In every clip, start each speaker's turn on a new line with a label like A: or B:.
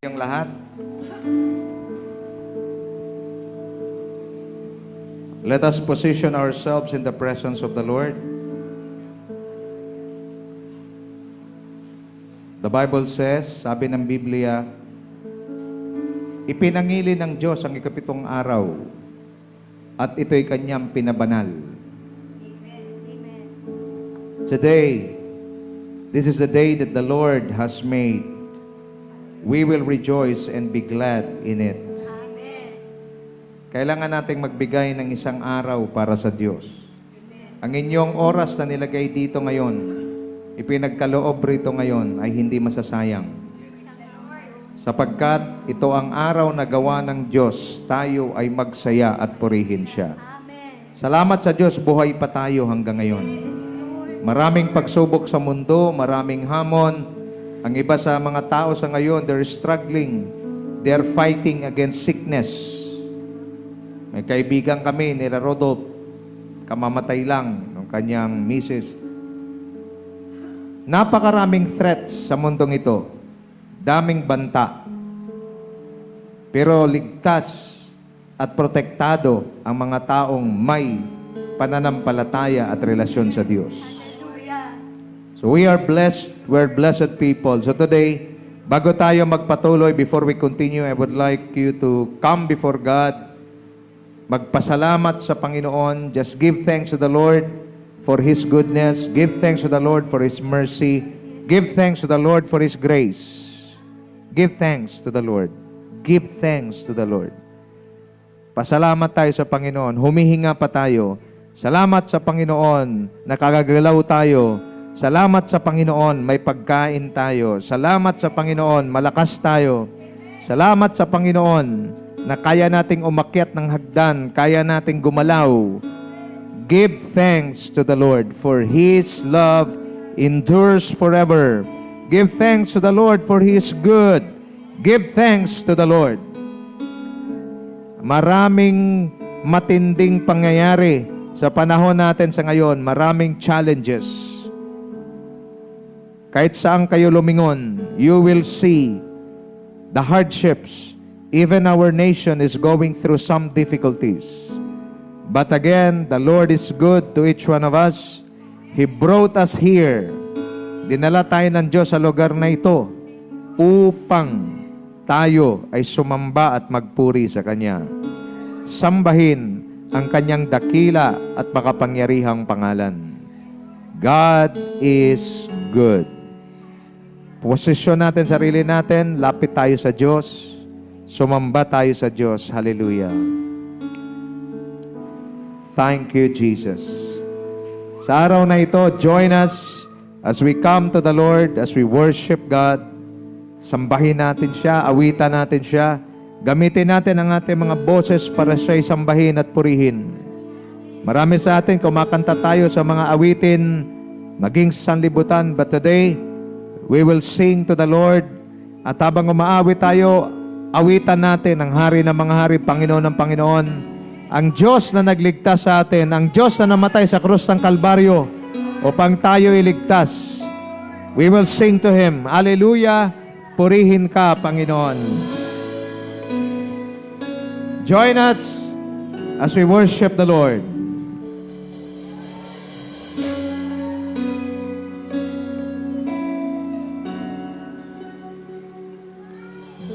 A: Ang lahat. Let us position ourselves in the presence of the Lord. The Bible says, sabi ng Biblia, ipinangili ng Diyos ang ikapitong araw at ito'y kanyang pinabanal. Today, this is the day that the Lord has made. We will rejoice and be glad in it.
B: Amen.
A: Kailangan nating magbigay ng isang araw para sa Diyos. Ang inyong oras na nilagay dito ngayon, ipinagkaloob rito ngayon ay hindi masasayang. Sapagkat ito ang araw na gawa ng Diyos, tayo ay magsaya at purihin siya.
B: Amen.
A: Salamat sa Diyos, buhay pa tayo hanggang ngayon. Maraming pagsubok sa mundo, maraming hamon. Ang iba sa mga tao sa ngayon, they're struggling. They're fighting against sickness. May kaibigan kami, nila Rodolph, kamamatay lang ng kanyang misis. Napakaraming threats sa mundong ito. Daming banta. Pero ligtas at protektado ang mga taong may pananampalataya at relasyon sa Diyos.
B: Hallelujah.
A: So we are blessed, we're blessed people. So today, bago tayo magpatuloy, before we continue, I would like you to come before God, magpasalamat sa Panginoon, just give thanks to the Lord for His goodness, give thanks to the Lord for His mercy, give thanks to the Lord for His grace. Give thanks to the Lord. Give thanks to the Lord. Pasalamat tayo sa Panginoon, humihinga pa tayo. Salamat sa Panginoon, nakagagalaw tayo. Salamat sa Panginoon, may pagkain tayo. Salamat sa Panginoon, malakas tayo. Salamat sa Panginoon, na kaya nating umakyat ng hagdan, kaya nating gumalaw. Give thanks to the Lord, for His love endures forever. Give thanks to the Lord, for He is good. Give thanks to the Lord. Maraming matinding pangyayari sa panahon natin sa ngayon, maraming challenges. Kahit saan kayo lumingon, you will see the hardships. Even our nation is going through some difficulties. But again, the Lord is good to each one of us. He brought us here. Dinala tayo ng Diyos sa lugar na ito upang tayo ay sumamba at magpuri sa Kanya. Sambahin ang Kanyang dakila at makapangyarihang pangalan. God is good. Posisyon natin sarili natin, lapit tayo sa Diyos, sumamba tayo sa Diyos. Hallelujah. Thank you, Jesus. Sa araw na ito, join us as we come to the Lord, as we worship God. Sambahin natin siya, awitan natin siya. Gamitin natin ang ating mga boses para siya'y sambahin at purihin. Marami sa atin, kumakanta tayo sa mga awitin, maging sanlibutan. But today, we will sing to the Lord. At habang umaawit tayo, awitan natin ang Hari ng mga hari, Panginoon ng Panginoon. Ang Diyos na nagligtas sa atin, ang Diyos na namatay sa krus ng Kalbaryo upang tayo iligtas. We will sing to Him. Hallelujah! Purihin ka, Panginoon. Join us as we worship the Lord.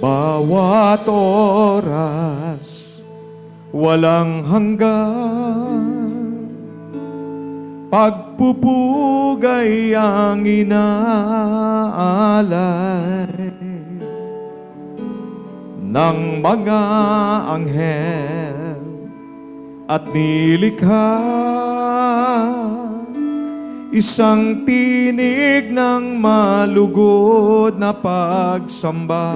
A: Bawat oras, walang hanggan, pagpupugay ang inaalay ng mga anghel at nilikha. Isang tinig ng malugod na pagsamba.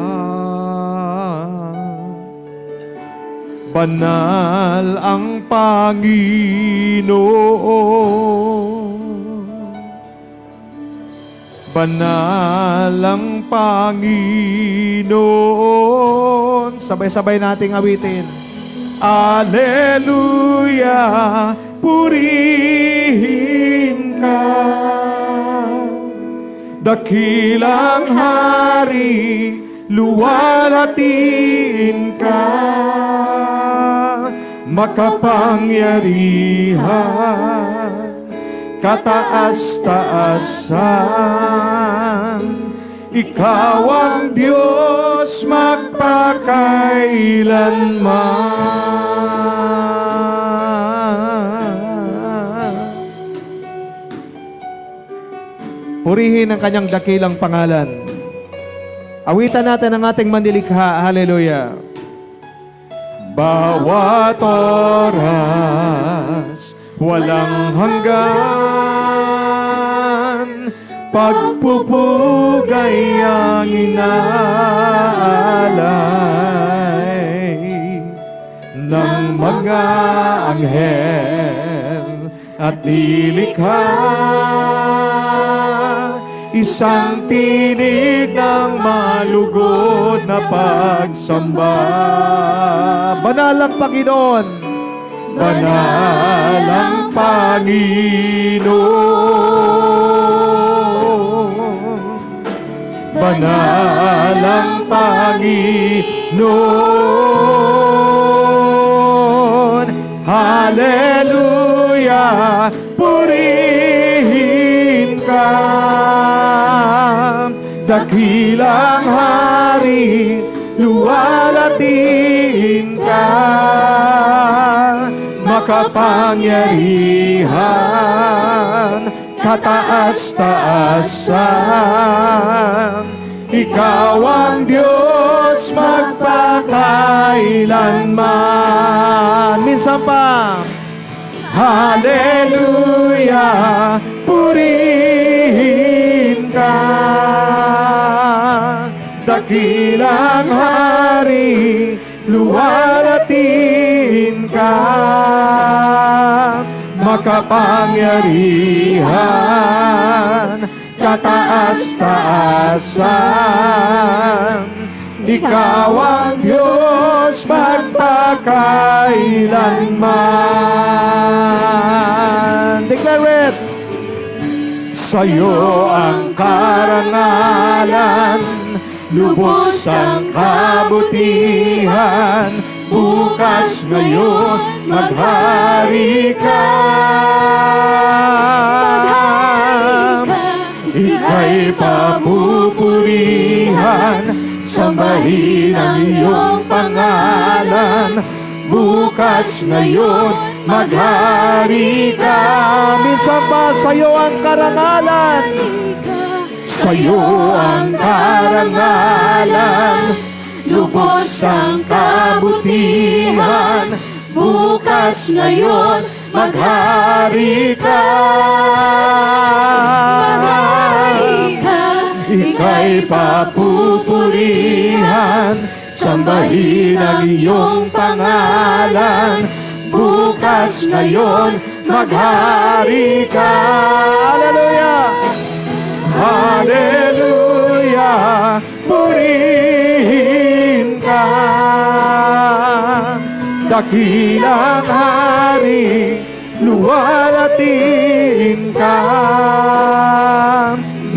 A: Banal ang Panginoon. Banal ang Panginoon. Sabay-sabay nating awitin. Alleluia, purihin ka. Dakilang hari, luwalhatiin ka, makapangyarihan, kataas-taasan. Ikaw ang Diyos magpakailanman. Purihin ang kanyang dakilang pangalan. Awitan natin ang ating manlilikha. Hallelujah. Bawat oras, walang hanggan, pagpupugay ang inaalay ng mga anghel at lilikha. Isang tinig ng malugod na pagsamba. Banal ang Panginoon, banal ang Panginoon, banal ang Panginoon. Hallelujah, purihin ka, dakilang hari, luwalhatiin ka, makapangyarihan, kataas-taasan. Ikaw ang Diyos magpakailanman. Minsan pa, hallelujah, purihin ka, dakilang hari, luwalhatiin ka, makapangyarihan, kataas-taasan. Ikaw ang Diyos magpakailanman. Declare it. Sa'yo ang karangalan, lubos ang kabutihan, bukas ngayon maghari ka. Ika'y papupurihan, sambahin ang iyong pangalan, bukas ngayon maghari ka. Minsan pa, sa'yo ang karangalan, sa'yo ang karangalan, lubos ang kabutihan, bukas ngayon maghari ka. Ika'y papupurihan, sambahin ang iyong pangalan, bukas ngayon maghari ka. Hallelujah! Hallelujah! Purihin ka, dakilang hari, luwalhatiin ka,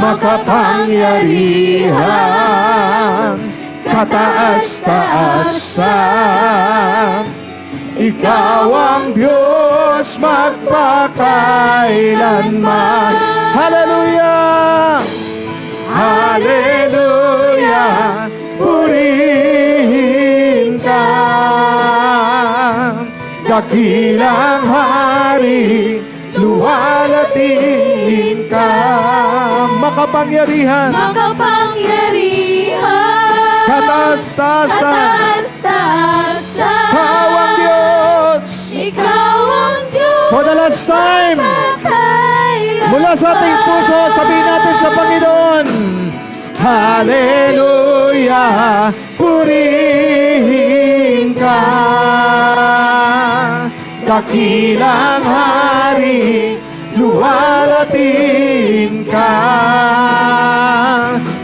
A: makapangyarihan, kataas-taasan. Ikaw ang Diyos magpakailanman. Hallelujah! Hallelujah! Purihin ka, dakilang hari, luwalhatiin ka, makapangyarihan, kataas-taasan. Ikaw ang Diyos. For the last time, mula sa ating puso, sabihin natin sa Panginoon, hallelujah, purihin ka, dakilang hari, luwalhatiin ka,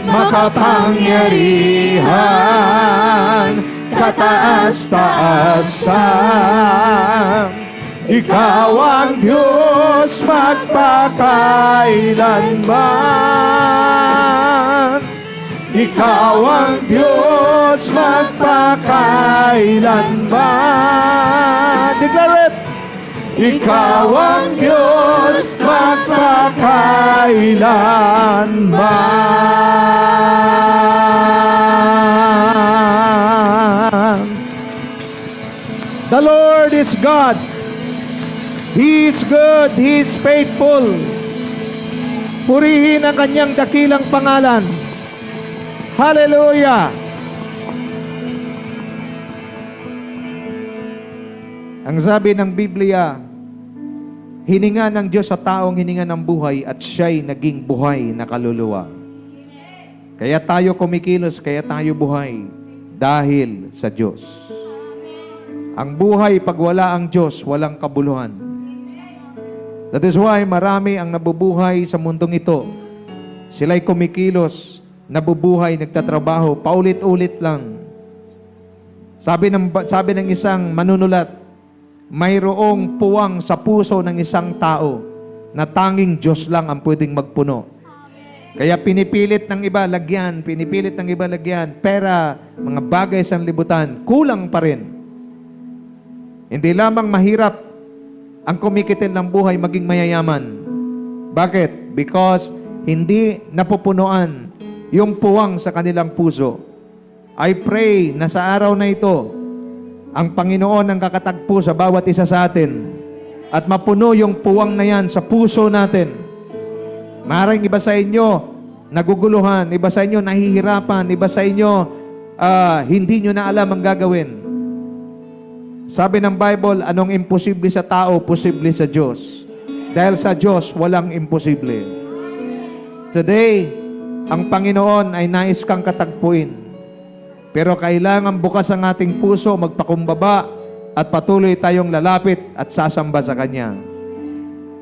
A: makapangyarihan, kataas-taasan. Ikaw ang Diyos magpakailanman. Ikaw ang Diyos magpakailanman. Declare it! Ikaw ang Diyos magpakailanman. The Lord is God. He is good. He is faithful. Purihin ang kanyang dakilang pangalan. Hallelujah! Ang sabi ng Biblia, hininga ng Diyos sa taong hininga ng buhay at siya'y naging buhay na kaluluwa. Kaya tayo kumikilos, kaya tayo buhay dahil sa Diyos. Ang buhay pag wala ang Diyos, walang kabuluhan. That is why marami ang nabubuhay sa mundong ito. Sila'y kumikilos, nabubuhay, nagtatrabaho, paulit-ulit lang. Sabi ng isang manunulat, mayroong puwang sa puso ng isang tao na tanging Diyos lang ang pwedeng magpuno. Kaya pinipilit ng iba lagyan, pera, mga bagay sa libutan, kulang pa rin. Hindi lamang mahirap ang kumikitil ng buhay maging mayayaman. Bakit? Because hindi napupunuan yung puwang sa kanilang puso. I pray na sa araw na ito, ang Panginoon ang kakatagpo sa bawat isa sa atin at mapuno yung puwang na yan sa puso natin. Maaaring iba sa inyo naguguluhan, iba sa inyo nahihirapan, iba sa inyo hindi nyo na alam ang gagawin. Sabi ng Bible, anong imposible sa tao, posible sa Diyos. Dahil sa Diyos, walang imposible. Today, ang Panginoon ay nais kang katagpuin. Pero kailangan bukas ang ating puso, magpakumbaba, at patuloy tayong lalapit at sasamba sa Kanya.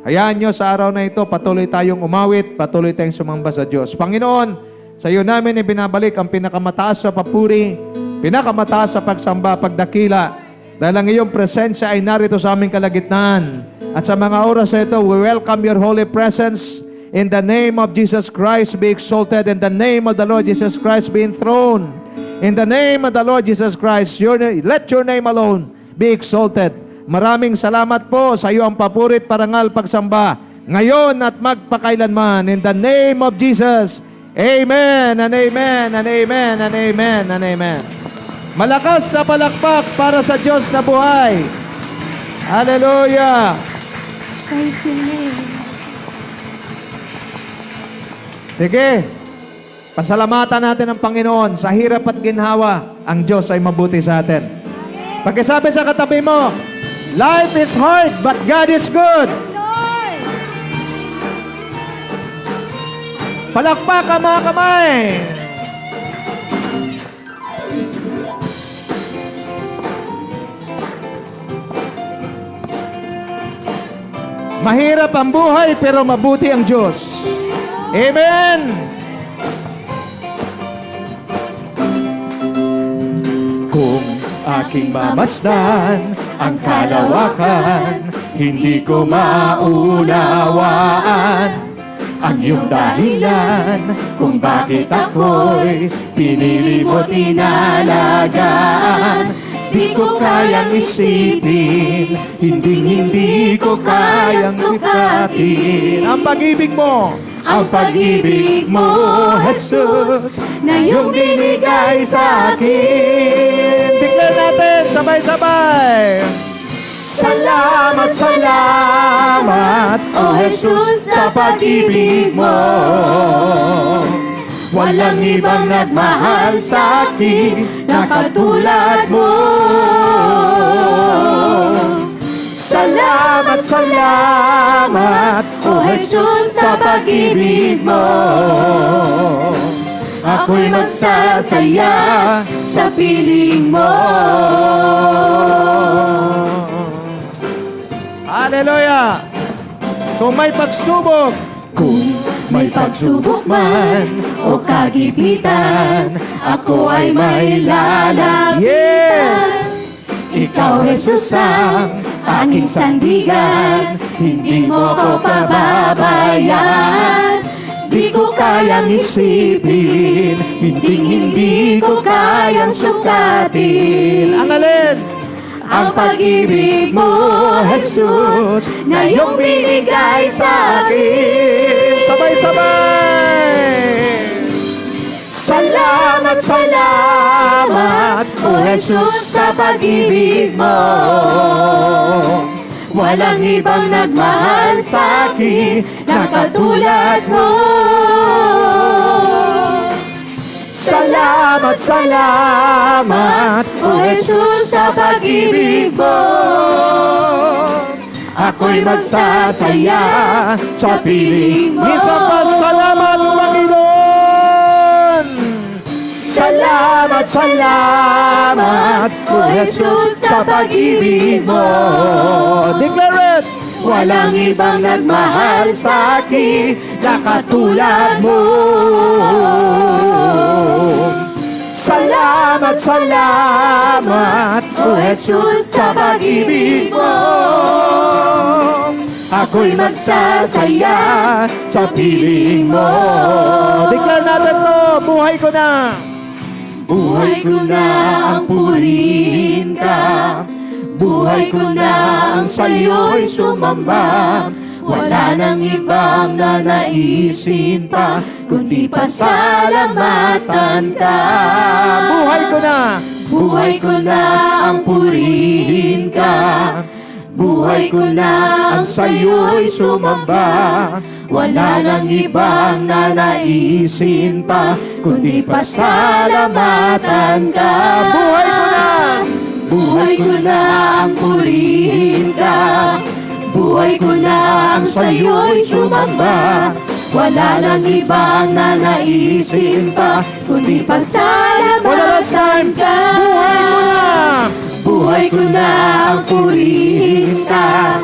A: Hayaan nyo sa araw na ito, patuloy tayong umawit, patuloy tayong sumamba sa Diyos. Panginoon, sa iyo namin ibinabalik ang pinakamataas sa papuri, pinakamataas sa pagsamba, pagdakila, dahil ang iyong presensya ay narito sa aming kalagitnaan. At sa mga oras na ito, we welcome your holy presence. In the name of Jesus Christ, be exalted. In the name of the Lord Jesus Christ, be enthroned. In the name of the Lord Jesus Christ, let your name alone be exalted. Maraming salamat po sa iyo ang papurit, parangal, pagsamba, ngayon at magpakailanman. In the name of Jesus, amen and amen and amen and amen and amen. Malakas sa palakpak para sa Diyos na buhay. Hallelujah!
B: Praise your name.
A: Sige, pasalamatan natin ang Panginoon. Sa hirap at ginhawa, ang Diyos ay mabuti sa atin. Pagkasabi sa katabi mo, life is hard, but God is good.
B: Lord!
A: Palakpak ang mga kamay. Mahirap ang buhay, pero mabuti ang Diyos. Amen! Kung aking mamasdan ang kalawakan, hindi ko maunawaan ang iyong dahilan kung bakit ako'y pinili mo tinalagaan. Di ko kayang isipin, hindi ko kayang sukatin ang pag-ibig mo, Jesus, na iyong binigay sa akin. Declare natin, sabay-sabay. Salamat, salamat, O Jesus, sa pag-ibig mo. Walang ibang nagmahal sa akin na katulad mo. Salamat, salamat, O Jesus, sa pag-ibig mo. Ako'y magsasaya sa piling mo. Hallelujah! Kung may pagsubok,
B: May pagsubok man o kagipitan, ako ay may lalapitan.
A: Yes!
B: Ikaw, Jesus, ang aking sandigan, hindi mo ko pababayaan. di ko kayang isipin, hindi ko kayang sukatin.
A: Ang alin?
B: Ang pag-ibig mo, Jesus, na iyong binigay sa akin.
A: Sabay-sabay!
B: Salamat, salamat, O Jesus, sa pag-ibig mo. Walang ibang nagmahal sa akin na katulad mo. Salamat, salamat, O Jesus, sa pag-ibig mo. Ako'y magsasaya sa piling mo.
A: Isa pa, salamat, Panginoon!
B: Salamat, salamat, O Jesus, sa pag-ibig mo.
A: Declare it!
B: Walang ibang nagmahal sa akin na katulad mo. Salamat, salamat, O Jesus, sa pag-ibig mo. Ako'y magsasaya sa piling mo.
A: Declare natin to, buhay ko na!
B: Buhay ko na ang purihin ka, buhay ko na ang sa'yo'y sumamba. Wala nang ibang nanaisin pa, kundi pasalamatan ka.
A: Buhay ko na!
B: Buhay ko na ang purihin ka, buhay ko na ang sa'yo'y sumamba. Wala nang ibang nanaisin pa, kundi pasalamatan ka.
A: Buhay ko na!
B: Buhay ko na ang purihin ka, buhay ko na ang sa'yo'y sumamba. Wala nang ibang nanaisin pa, kundi pasalamatan ka.
A: Buhay ko na!
B: Buhay ko na ang purihin ka,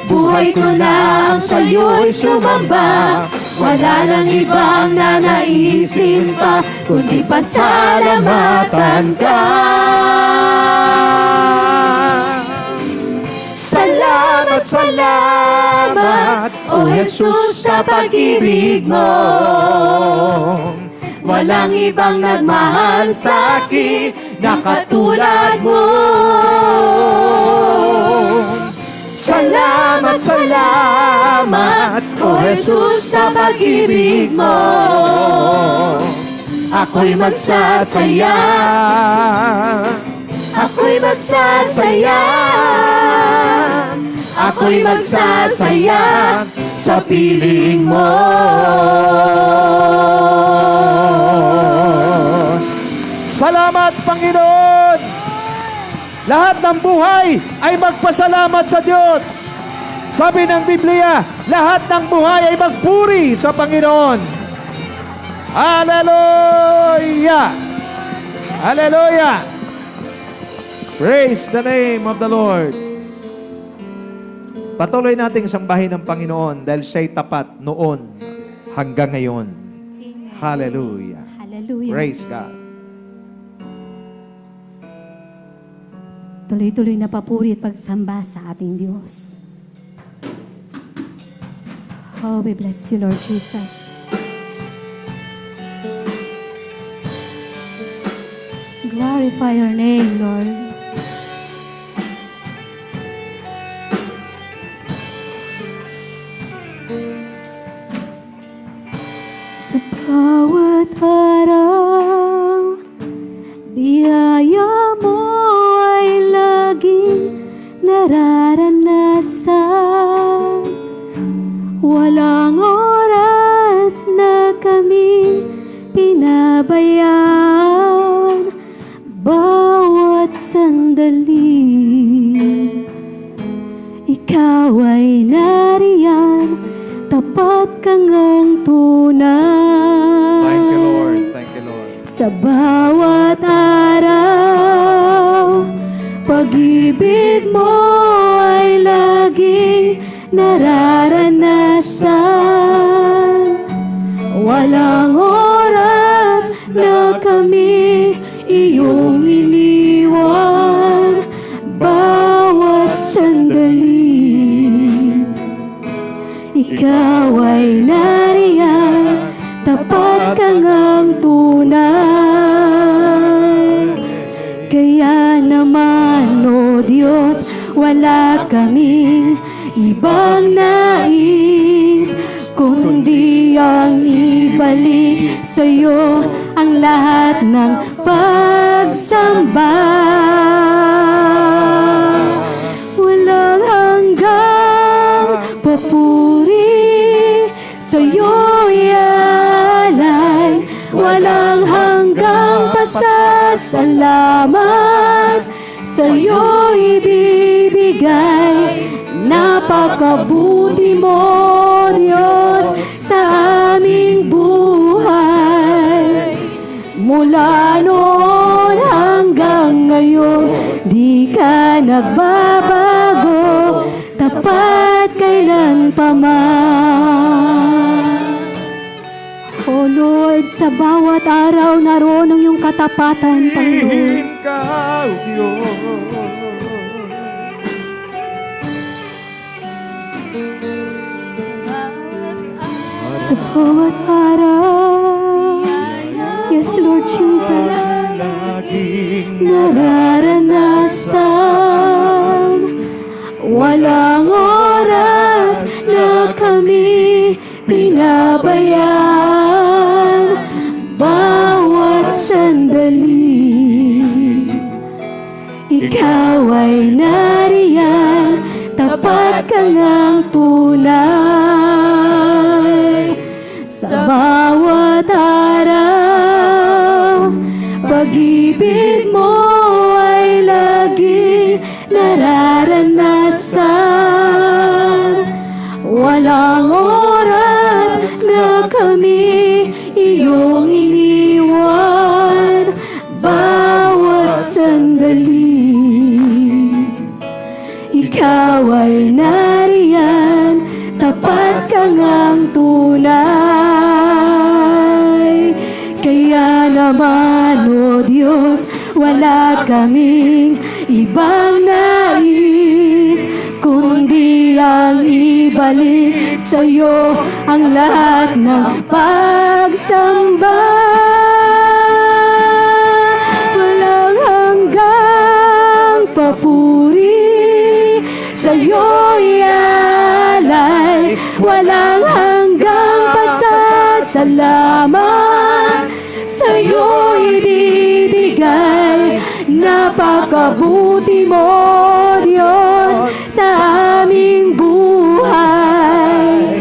B: buhay ko na ang sa'yo'y sumamba. Wala nang ibang nanaisin pa, kundi pasalamatan ka. Salamat, salamat, O Jesus, sa pag-ibig mo. Walang ibang nagmahal sa akin na katulad mo. Salamat, salamat, O Jesus, sa pag-ibig mo. Ako'y magsasaya, ako'y magsasaya, ako'y magsasaya sa piling mo.
A: Salamat, Panginoon! Lahat ng buhay ay magpasalamat sa Diyos. Sabi ng Biblia, lahat ng buhay ay magpuri sa Panginoon. Hallelujah! Hallelujah! Praise the name of the Lord. Patuloy nating sambahin ng Panginoon dahil siya'y tapat noon hanggang ngayon. Hallelujah!
C: Hallelujah.
A: Praise God.
C: Tuloy-tuloy na papuri at pagsamba sa ating Diyos. Oh, we bless you, Lord Jesus. Glorify your name, Lord. Sa bawat araw, biyaya mo ay laging nararanasan. Walang oras na kami pinabayaan, bawat sandali ikaw ay nariyan, tapat kang ang tunay.
A: Thank you, Lord. Thank you, Lord.
C: Sa bawat araw, pag-ibig mo ay laging nararanasan. Walang oras na kami iyong iniwan, bawat sandali ikaw ay nariyan, ngang tunay. Kaya naman, O Diyos, wala kaming ibang nais, kundi ang ibalik sa'yo ang lahat ng pagsamba. Walang hanggang papuri sa'yo ialay, walang hanggang pasasalamat sa'yo ibibigay. Napakabuti mo, Diyos, sa aming buhay. Mula noon hanggang ngayon, di ka nagbabago, tapat kailan pa man. O Lord, sa bawat araw naroon ang iyong katapatan, Panginoon.
A: Ikaw, Diyos.
C: Sa bawat araw, yes, Lord Jesus, nararanasan. Walang oras na kami pinabayaan, bawat sandali ikaw ay nariyan, tapat ka ngang tunay. Sa bawat araw, pag-ibig mo ay laging nararanasan. Walang oras na kami iyong iniwan, bawat sandali ikaw ay nariyan, tapat ka ngang tunay. Kaya naman, O Diyos, wala kaming ibang nais, kundi ang ibalik sa'yo ang lahat ng pagsamba. Walang hanggang papuri sa'yo ialay, walang hanggang pasasalamat sa'yo ibibigay. Napakabuti mo, Diyos, sa aming buhay.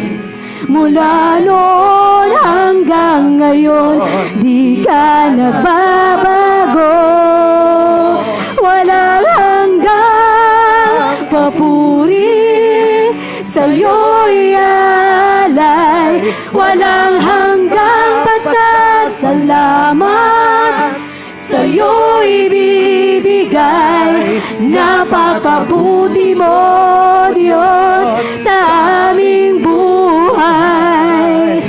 C: Mula noon hanggang ngayon, di ka nagbabago. Walang hanggang papuri sa'yo ialay, walang hanggang pasasalamat sa'yo ibibigay. Napakabuti mo, Diyos, sa aming buhay.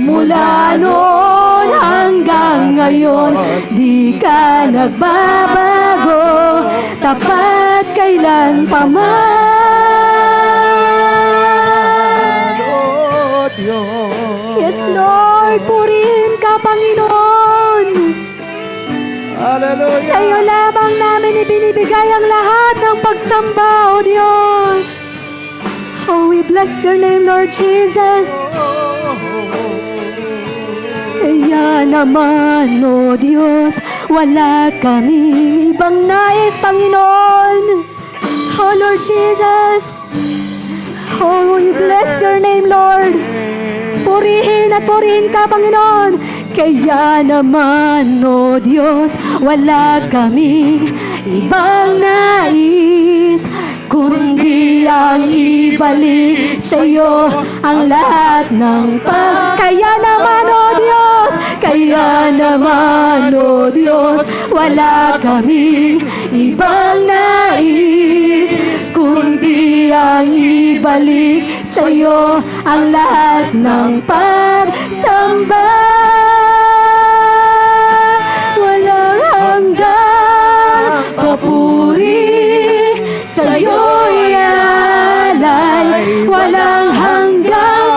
C: Mula noon hanggang ngayon, di ka nagbabago, tapat kailan pa man.
A: Oh, Diyos.
C: Yes, Lord, purihin ka, Panginoon.
A: Hallelujah.
C: Sa iyo lamang namin ibinibigay ang lahat ng pagsamba, O Diyos. Oh, we bless your name, Lord Jesus. Kaya naman, O Diyos, wala kaming ibang nais, Panginoon. Oh, Lord Jesus. Oh, we bless your name, Lord. Purihin at purihin ka, Panginoon. Kaya naman, O Diyos, wala kaming ibang nais, kundi ang ibalik sa'yo ang lahat ng Kaya naman, O Diyos, kaya naman, O Diyos, wala kaming ibang nais, kundi ang ibalik sa'yo ang lahat ng pagsamba. Walang hanggang papuri sa'yo ialay, walang hanggang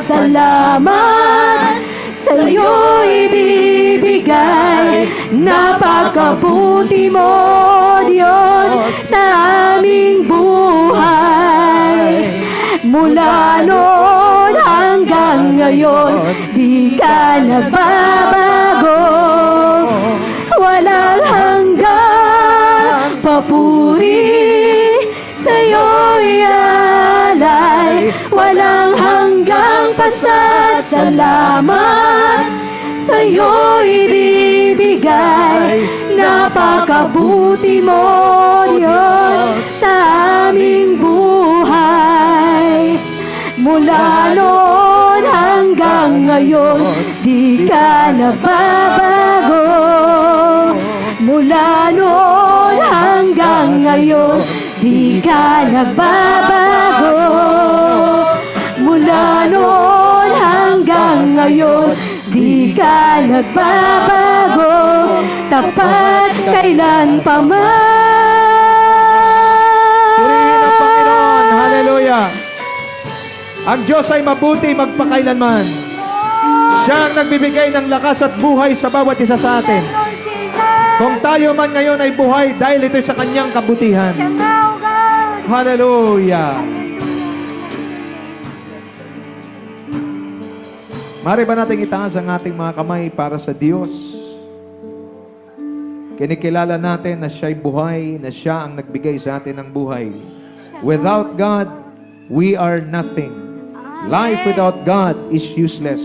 C: pasasalamat sa'yo Napakabuti mo, Diyos, sa aming buhay. Mula noon hanggang ngayon, di ka nagbabago. Walang hanggang papuri, sa'yo'y alay. Walang hanggang pasasalamat, sa'yo'y ibibigay. Napakabuti mo, Diyos, sa aming buhay. Mula noon hanggang ngayon, di ka nababago. Mula noon hanggang ngayon, di ka nababago. Mula noon hanggang ngayon, di ka nagbabago. Tapat kailan pa man.
A: Purihin ang Panginoon. Hallelujah. Ang Diyos ay mabuti magpakailanman. Siya ang nagbibigay ng lakas at buhay sa bawat isa sa atin. Kung tayo man ngayon ay buhay dahil ito'y sa kanyang kabutihan. Hallelujah. Mari ba natin itaas ang ating mga kamay para sa Diyos? Kinikilala natin na siya'y buhay, na siya ang nagbigay sa atin ng buhay. Without God, we are nothing. Life without God is useless.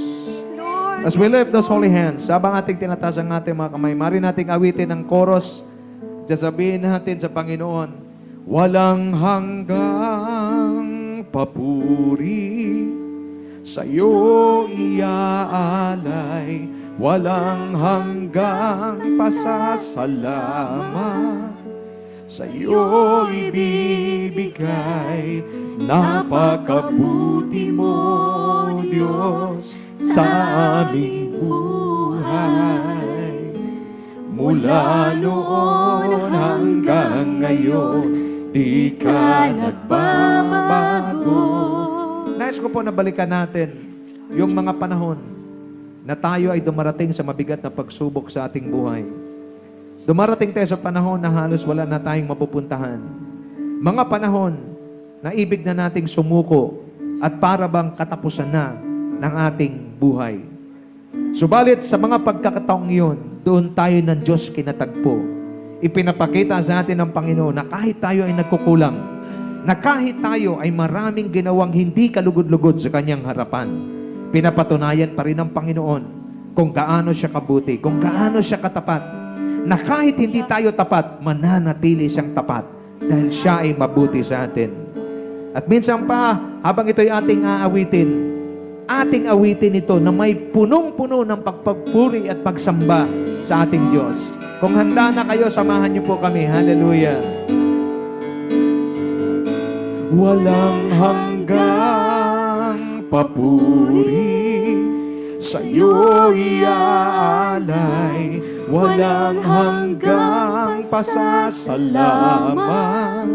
A: As we lift those holy hands, habang ating tinataas ang ating mga kamay, mari nating awitin ang chorus. Sasabihin natin sa Panginoon, walang hanggang papuri, sa'yo iaalay, walang hanggang pasasalamat, sa'yo ibibigay. Napakabuti mo, Diyos, sa aming buhay. Mula noon hanggang ngayon, di ka nagbabago. Nais ko po na balikan natin yung mga panahon na tayo ay dumarating sa mabigat na pagsubok sa ating buhay. Dumarating tayo sa panahon na halos wala na tayong mapupuntahan. Mga panahon na ibig na nating sumuko at para bang katapusan na ng ating buhay. Subalit sa mga pagkakataong iyon, doon tayo ng Diyos kinatagpo. Ipinapakita sa atin ng Panginoon na kahit tayo ay nagkukulang, na kahit tayo ay maraming ginawang hindi kalugod-lugod sa kanyang harapan, pinapatunayan pa rin ng Panginoon kung gaano siya kabuti, kung gaano siya katapat, na kahit hindi tayo tapat, mananatili siyang tapat dahil siya ay mabuti sa atin. At minsan pa, habang ito'y ating awitin ito na may punong-puno ng pagpagpuri at pagsamba sa ating Diyos. Kung handa na kayo, samahan niyo po kami. Hallelujah. Walang hanggang papuri, sa'yo iaalay, walang hanggang pasasalamat,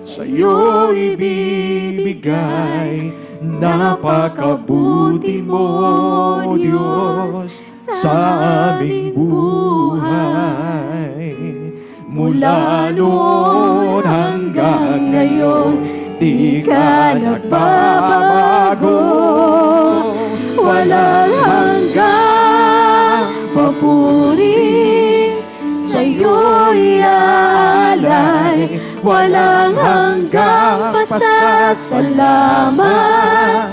A: sa'yo ibibigay. Napakabuti mo, Diyos, sa aming buhay. Mula noon hanggang ngayon, di ka nagbabago. Walang hanggang papuri, sa'yo'y alay. Walang hanggang pasasalamat,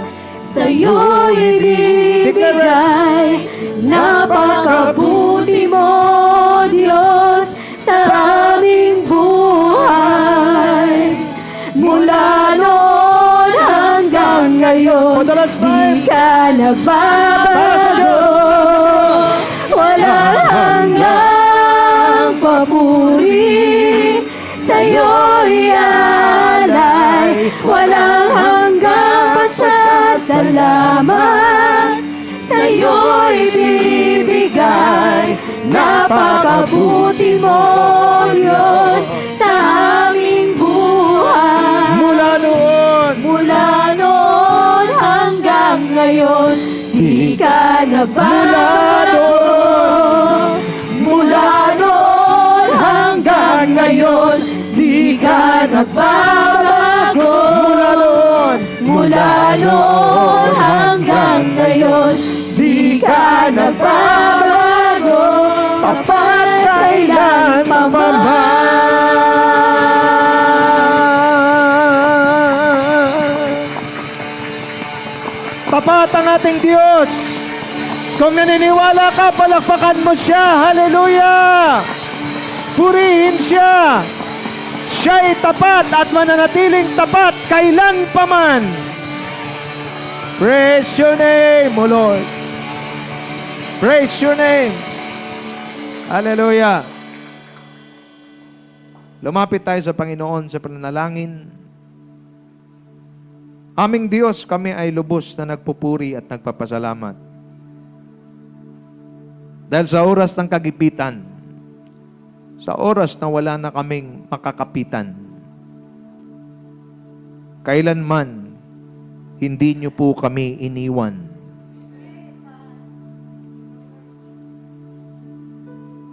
A: sa'yo'y ibibigay. Napakabuti mo, Diyos, sa aming buhay. Mula noon hanggang ngayon, di ka nagbabago. Walang hanggang papuri, sa'yo'y alay. Walang hanggang pasasalamat, sa'yo'y ibibigay. Napakabuti mo, Diyos, sa aming buhay. Mula noon hanggang ngayon, di ka nagbabago. Mula
B: nagbabago.
A: Mula
B: Mula noon hanggang ngayon, di ka nagbabago. Tapat kailanman ba?
A: Tapat ang ating Diyos. Kung naniniwala ka, palakpakan mo siya. Hallelujah! Purihin siya. Siya'y tapat at mananatiling tapat kailan paman. Praise your name, O Lord. Praise your name. Hallelujah. Lumapit tayo sa Panginoon sa pananalangin. Aming Diyos, kami ay lubos na nagpupuri at nagpapasalamat. Dahil sa oras ng kagipitan, sa oras na wala na kaming makakapitan, kailanman hindi niyo po kami iniwan.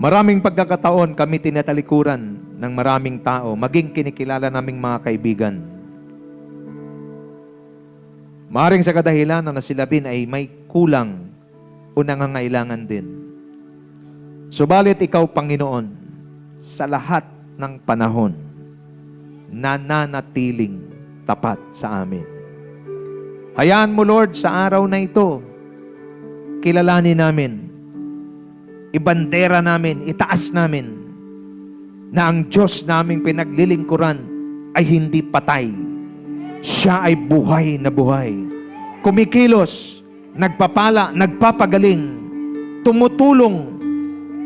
A: Maraming pagkakataon kami tinatalikuran ng maraming tao, maging kinikilala naming mga kaibigan. Maring sa kadahilanan na sila din ay may kulang o nangangailangan din. Subalit ikaw, Panginoon, sa lahat ng panahon, nananatiling tapat sa amin. Hayaan mo, Lord, sa araw na ito, kilalanin namin, ibandera namin, itaas namin, na ang Diyos naming pinaglilingkuran ay hindi patay. Siya ay buhay na buhay. Kumikilos, nagpapala, nagpapagaling, tumutulong,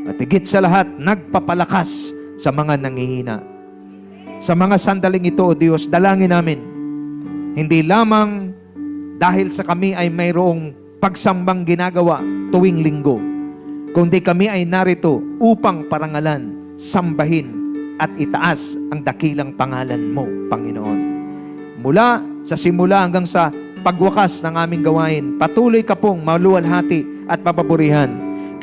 A: at higit sa lahat, nagpapalakas sa mga nangihina. Sa mga sandaling ito, O Diyos, dalangin namin, hindi lamang dahil sa kami ay mayroong pagsambang ginagawa tuwing linggo, kundi kami ay narito upang parangalan, sambahin, at itaas ang dakilang pangalan mo, Panginoon. Mula sa simula hanggang sa pagwakas ng aming gawain, patuloy ka pong maluwalhati at papaburihan.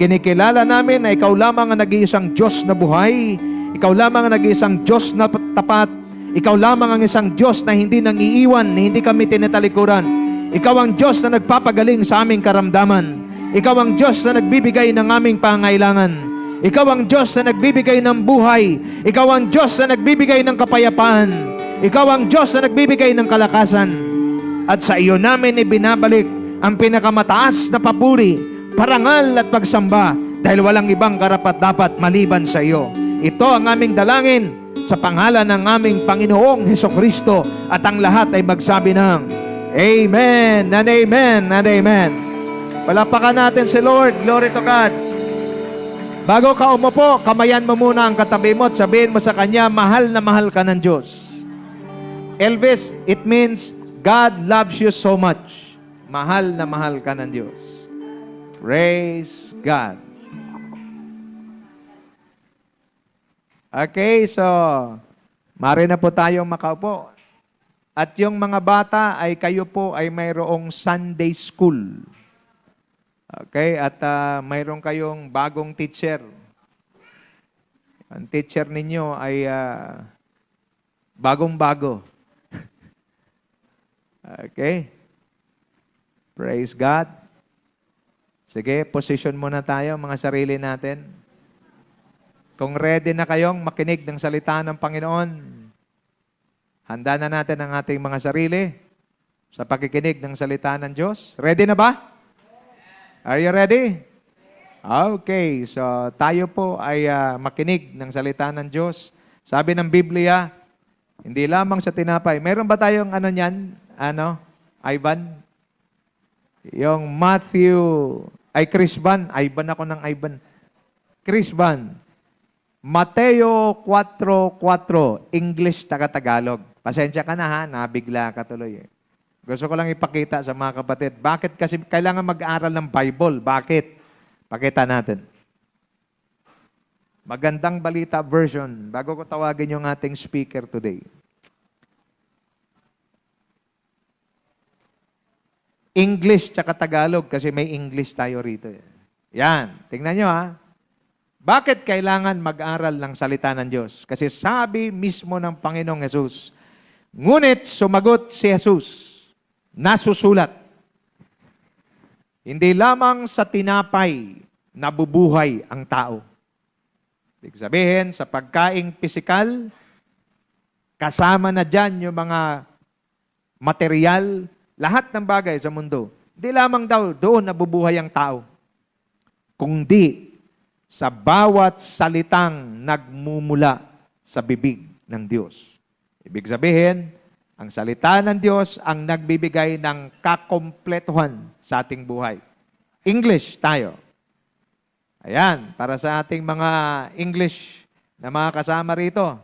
A: Kinikilala namin na ikaw lamang ang nag-iisang Diyos na buhay, ikaw lamang ang nag-iisang Diyos na tapat, ikaw lamang ang isang Diyos na hindi nang iiwan, na hindi kami tinatalikuran. Ikaw ang Diyos na nagpapagaling sa aming karamdaman. Ikaw ang Diyos na nagbibigay ng aming pangailangan. Ikaw ang Diyos na nagbibigay ng buhay. Ikaw ang Diyos na nagbibigay ng kapayapaan. Ikaw ang Diyos na nagbibigay ng kalakasan. At sa iyo namin ibinabalik ang pinakamataas na papuri, parangal at pagsamba, dahil walang ibang karapat-dapat maliban sa iyo. Ito ang aming dalangin sa pangalan ng aming Panginoong Hesukristo, at ang lahat ay magsabi ng Amen and Amen and Amen. Palapakan natin si Lord. Glory to God. Bago ka umupo, kamayan mo muna ang katabi mo at sabihin mo sa kanya, mahal na mahal ka ng Diyos. Elvis, it means God loves you so much. Mahal na mahal ka ng Diyos. Praise God. Okay, so mari na po tayong makaupo. At yung mga bata ay kayo po ay mayroong Sunday school. Okay, at mayroong kayong bagong teacher. Ang teacher ninyo ay bagong-bago. Okay? Praise God. Sige, position muna tayo, mga sarili natin. Kung ready na kayong makinig ng salita ng Panginoon, handa na natin ang ating mga sarili sa pakikinig ng salita ng Diyos. Ready na ba? Are you ready? Okay, so tayo po ay makinig ng salita ng Diyos. Sabi ng Biblia, hindi lamang sa tinapay. Meron ba tayong ano niyan? Ivan? Yung Matthew, Chris Van. Ivan ako ng Ivan. Chris Van. Mateo 4:4, English tsaka Tagalog. Pasensya ka na ha, nabigla ka tuloy. Gusto ko lang ipakita sa mga kapatid. Bakit kasi kailangan mag-aaral ng Bible? Bakit? Pakita natin. Magandang balita version. Bago ko tawagin yung ating speaker today. English tsaka Tagalog kasi may English tayo rito. Yan. Tingnan nyo ha. Bakit kailangan mag-aral ng salita ng Diyos? Kasi sabi mismo ng Panginoong Jesus, ngunit sumagot si Jesus, nasusulat, hindi lamang sa tinapay nabubuhay ang tao. Ibig sabihin, sa pagkaing pisikal, kasama na dyan yung mga material, lahat ng bagay sa mundo. Hindi lamang daw doon nabubuhay ang tao, kundi sa bawat salitang nagmumula sa bibig ng Diyos. Ibig sabihin, ang salita ng Diyos ang nagbibigay ng kakompletuhan sa ating buhay. English tayo. Ayan, para sa ating mga English na mga kasama rito.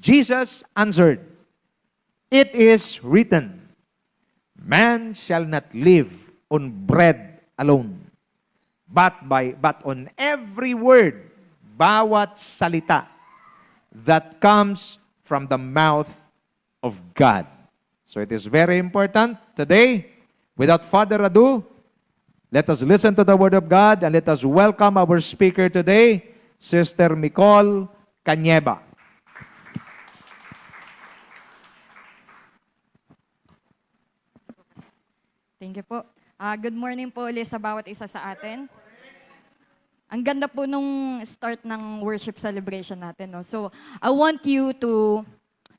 A: Jesus answered, "It is written, man shall not live on bread alone, but on every word, bawat salita that comes from the mouth of God." So it is very important today. Without further ado, let us listen to the Word of God and let us welcome our speaker today, Sister Micol Canyeba.
D: Thank you po. Good morning po ulit sa bawat isa sa atin. Ang ganda po nung start ng worship celebration natin. No? So, I want you to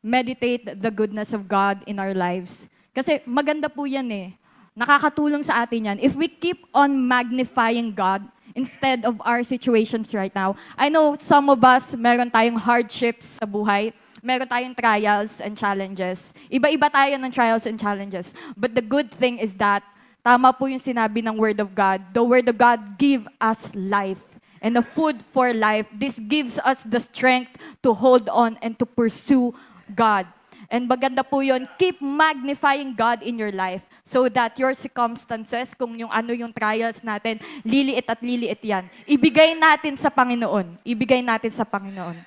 D: meditate the goodness of God in our lives. Kasi maganda po yan eh. Nakakatulong sa atin yan. If we keep on magnifying God instead of our situations right now. I know some of us, meron tayong hardships sa buhay. Meron tayong trials and challenges. Iba-iba tayo ng trials and challenges. But the good thing is that, tama po yung sinabi ng Word of God. The Word of God give us life and a food for life. This gives us the strength to hold on and to pursue God. And maganda po yun, keep magnifying God in your life so that your circumstances, kung yung ano yung trials natin, liliit at liliit yan. Ibigay natin sa Panginoon. Ibigay natin sa Panginoon.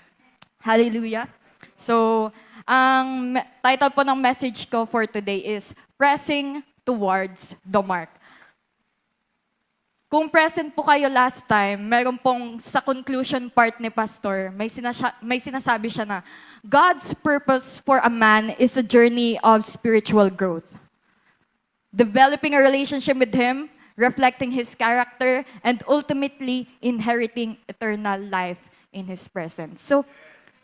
D: Hallelujah. So, ang title po ng message ko for today is Pressing Towards the Mark. Kung present po kayo last time, meron pong sa conclusion part ni Pastor, may sinasabi siya na, God's purpose for a man is a journey of spiritual growth. Developing a relationship with Him, reflecting His character, and ultimately inheriting eternal life in His presence. So,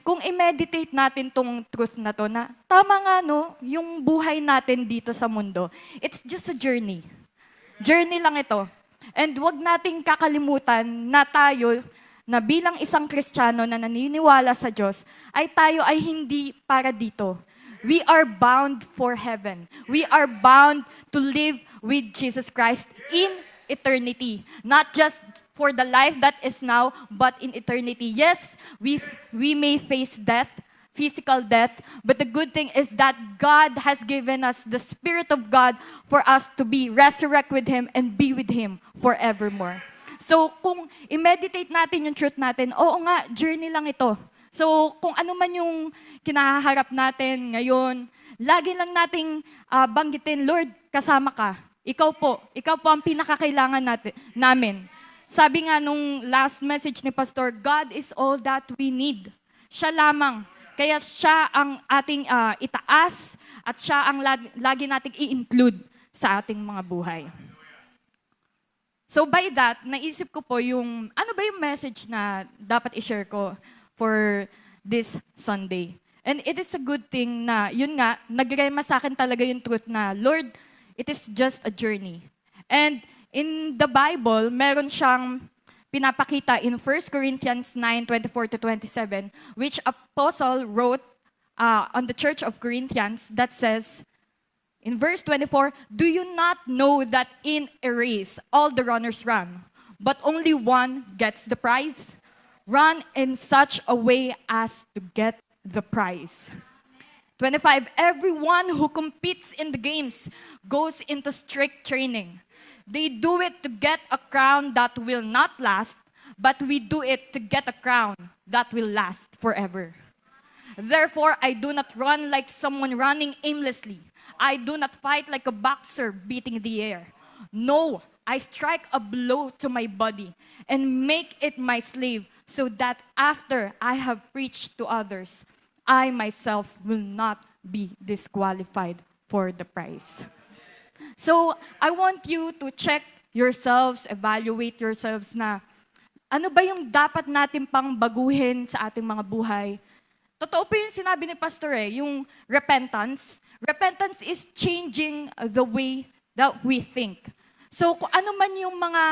D: kung i-meditate natin tong truth na to, na tama nga no, yung buhay natin dito sa mundo, it's just a journey. Journey lang ito. And wag nating kakalimutan na tayo, na bilang isang Kristiyano na naniniwala sa Diyos, ay tayo ay hindi para dito. We are bound for heaven. We are bound to live with Jesus Christ in eternity. Not just for the life that is now, but in eternity. Yes, we may face death, physical death, but the good thing is that God has given us the Spirit of God for us to be resurrect with Him and be with Him forevermore. So, kung i-meditate natin yung truth natin, oo nga, journey lang ito. So, kung ano man yung kinaharap natin ngayon, lagi lang nating banggitin, Lord, kasama ka. Ikaw po ang pinakakailangan namin. Sabi nga nung last message ni Pastor, God is all that we need. Siya lamang. Kaya siya ang ating itaas at siya ang lagi nating i-include sa ating mga buhay. So by that, naisip ko po yung, ano ba yung message na dapat i-share ko for this Sunday. And it is a good thing na, yun nga, nagrema sa akin talaga yung truth na, Lord, it is just a journey. And in the Bible, meron siyang pinapakita in 1 Corinthians 9:24-27, which Apostle wrote on the church of Corinthians that says, in verse 24, "Do you not know that in a race all the runners run, but only one gets the prize? Run in such a way as to get the prize." 25, "Everyone who competes in the games goes into strict training. They do it to get a crown that will not last, but we do it to get a crown that will last forever. Therefore, I do not run like someone running aimlessly. I do not fight like a boxer beating the air. No, I strike a blow to my body and make it my slave, so that after I have preached to others, I myself will not be disqualified for the prize. So, I want you to check yourselves, evaluate yourselves na ano ba yung dapat natin pang baguhin sa ating mga buhay. Totoo po yung sinabi ni Pastor yung repentance. Repentance is changing the way that we think. So kung ano man yung mga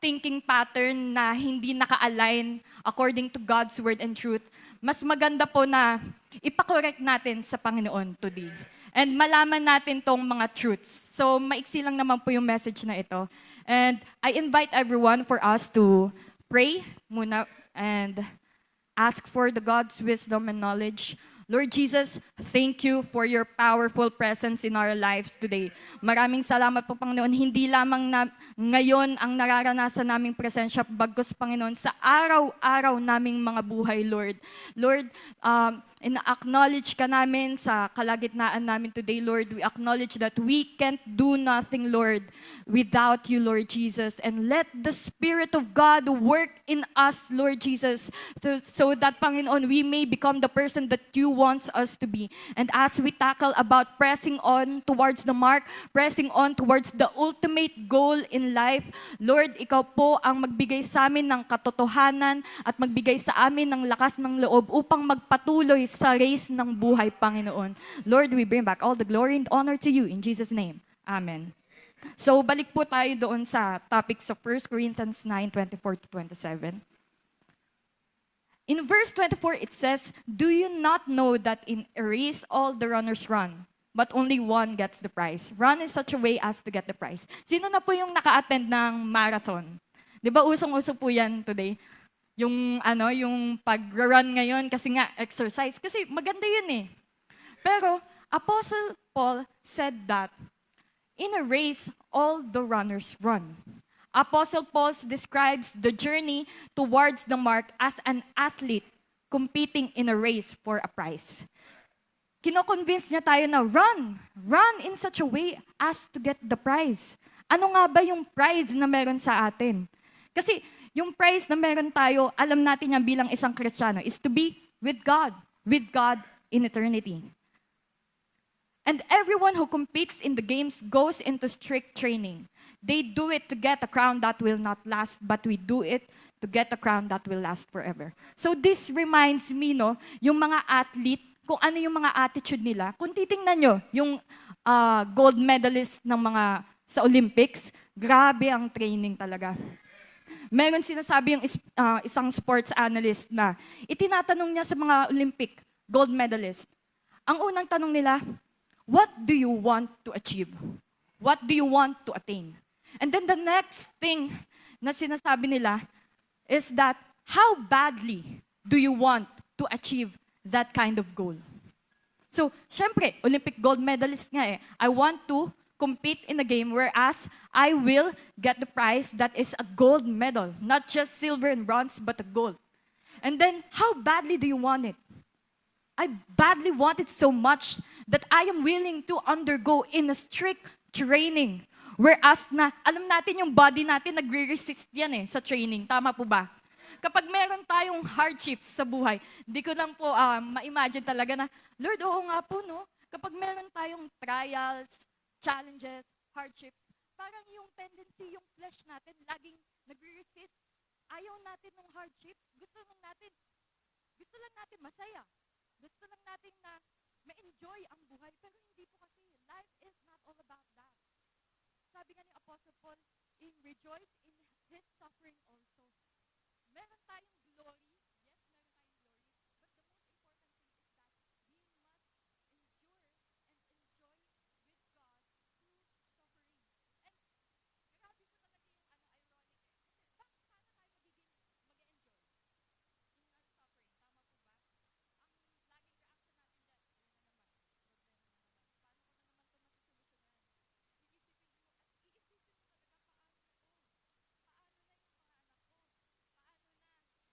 D: thinking pattern na hindi naka-align according to God's word and truth, mas maganda po na ipakorek natin sa Panginoon today. And malaman natin tong mga truths. So maiksi lang naman po yung message na ito. And I invite everyone for us to pray muna and ask for the God's wisdom and knowledge. Lord Jesus, thank you for your powerful presence in our lives today. Maraming salamat po, Panginoon. Hindi lamang na ngayon ang nararanasan naming presensya, bagkus, Panginoon, sa araw-araw naming mga buhay, Lord. Lord, ina-acknowledge ka namin sa kalagitnaan namin today, Lord. We acknowledge that we can't do nothing, Lord, without you, Lord Jesus. And let the Spirit of God work in us, Lord Jesus, so that, Panginoon, we may become the person that you wants us to be. And as we tackle about pressing on towards the mark, pressing on towards the ultimate goal in life, Lord, ikaw po ang magbigay sa amin ng katotohanan at magbigay sa amin ng lakas ng loob upang magpatuloy sa race ng buhay, Panginoon. Lord, we bring back all the glory and honor to you in Jesus' name. Amen. So, balik po tayo doon sa topic sa 1 Corinthians 9:24-27. In verse 24, it says, "Do you not know that in a race all the runners run, but only one gets the prize? Run in such a way as to get the prize." Sino na po yung naka-attend ng marathon? Di ba usong-uso po yan today? Yung pag-run ngayon kasi nga exercise. Kasi maganda yun eh. Pero Apostle Paul said that in a race, all the runners run. Apostle Paul describes the journey towards the mark as an athlete competing in a race for a prize. Kino-convince niya tayo na run in such a way as to get the prize. Ano nga ba yung prize na meron sa atin? Kasi yung prize na meron tayo, alam natin yan bilang isang Kristiyano, is to be with God in eternity. And everyone who competes in the games goes into strict training. They do it to get a crown that will not last, but we do it to get a crown that will last forever. So this reminds me, yung mga athlete, kung ano yung mga attitude nila. Kung titingnan nyo, yung gold medalist ng mga sa Olympics, grabe ang training talaga. Meron sinasabi yung isang sports analyst na itinatanong niya sa mga Olympic gold medalist. Ang unang tanong nila, what do you want to achieve? What do you want to attain? And then the next thing na sinasabi nila is that, how badly do you want to achieve that kind of goal? So, syempre, Olympic gold medalist nga eh. I want to compete in a game whereas I will get the prize that is a gold medal, not just silver and bronze, but a gold. And then, how badly do you want it? I badly want it so much that I am willing to undergo in a strict training. Whereas alam natin yung body natin, nagre-resist yan sa training. Tama po ba? Kapag meron tayong hardships sa buhay, di ko lang po ma-imagine talaga na, Lord, oo nga po, no? Kapag meron tayong trials, challenges, hardships, parang yung tendency, yung flesh natin, laging nagre-resist. Ayaw natin ng hardships. Gusto lang natin masaya. Gusto lang natin na ma-enjoy ang buhay. Pero hindi po kasi. Life is not all about that. Sabi nga ni Apostle Paul, rejoice in his suffering also. Meron tayong glory. Yes, meron tayong glory. But the most important thing is that we must endure and enjoy with God through suffering. And grabe po talaga yung ironic eh. Kasi paano tayo mag-enjoy in our suffering? Tama po ba? Ang laging reaction natin dyan, yun na naman, problema na naman. Paano ko na naman ito masusolusyonan? Iisipin mo talaga, paano na to? Paano na yung mga anak ko? Paano na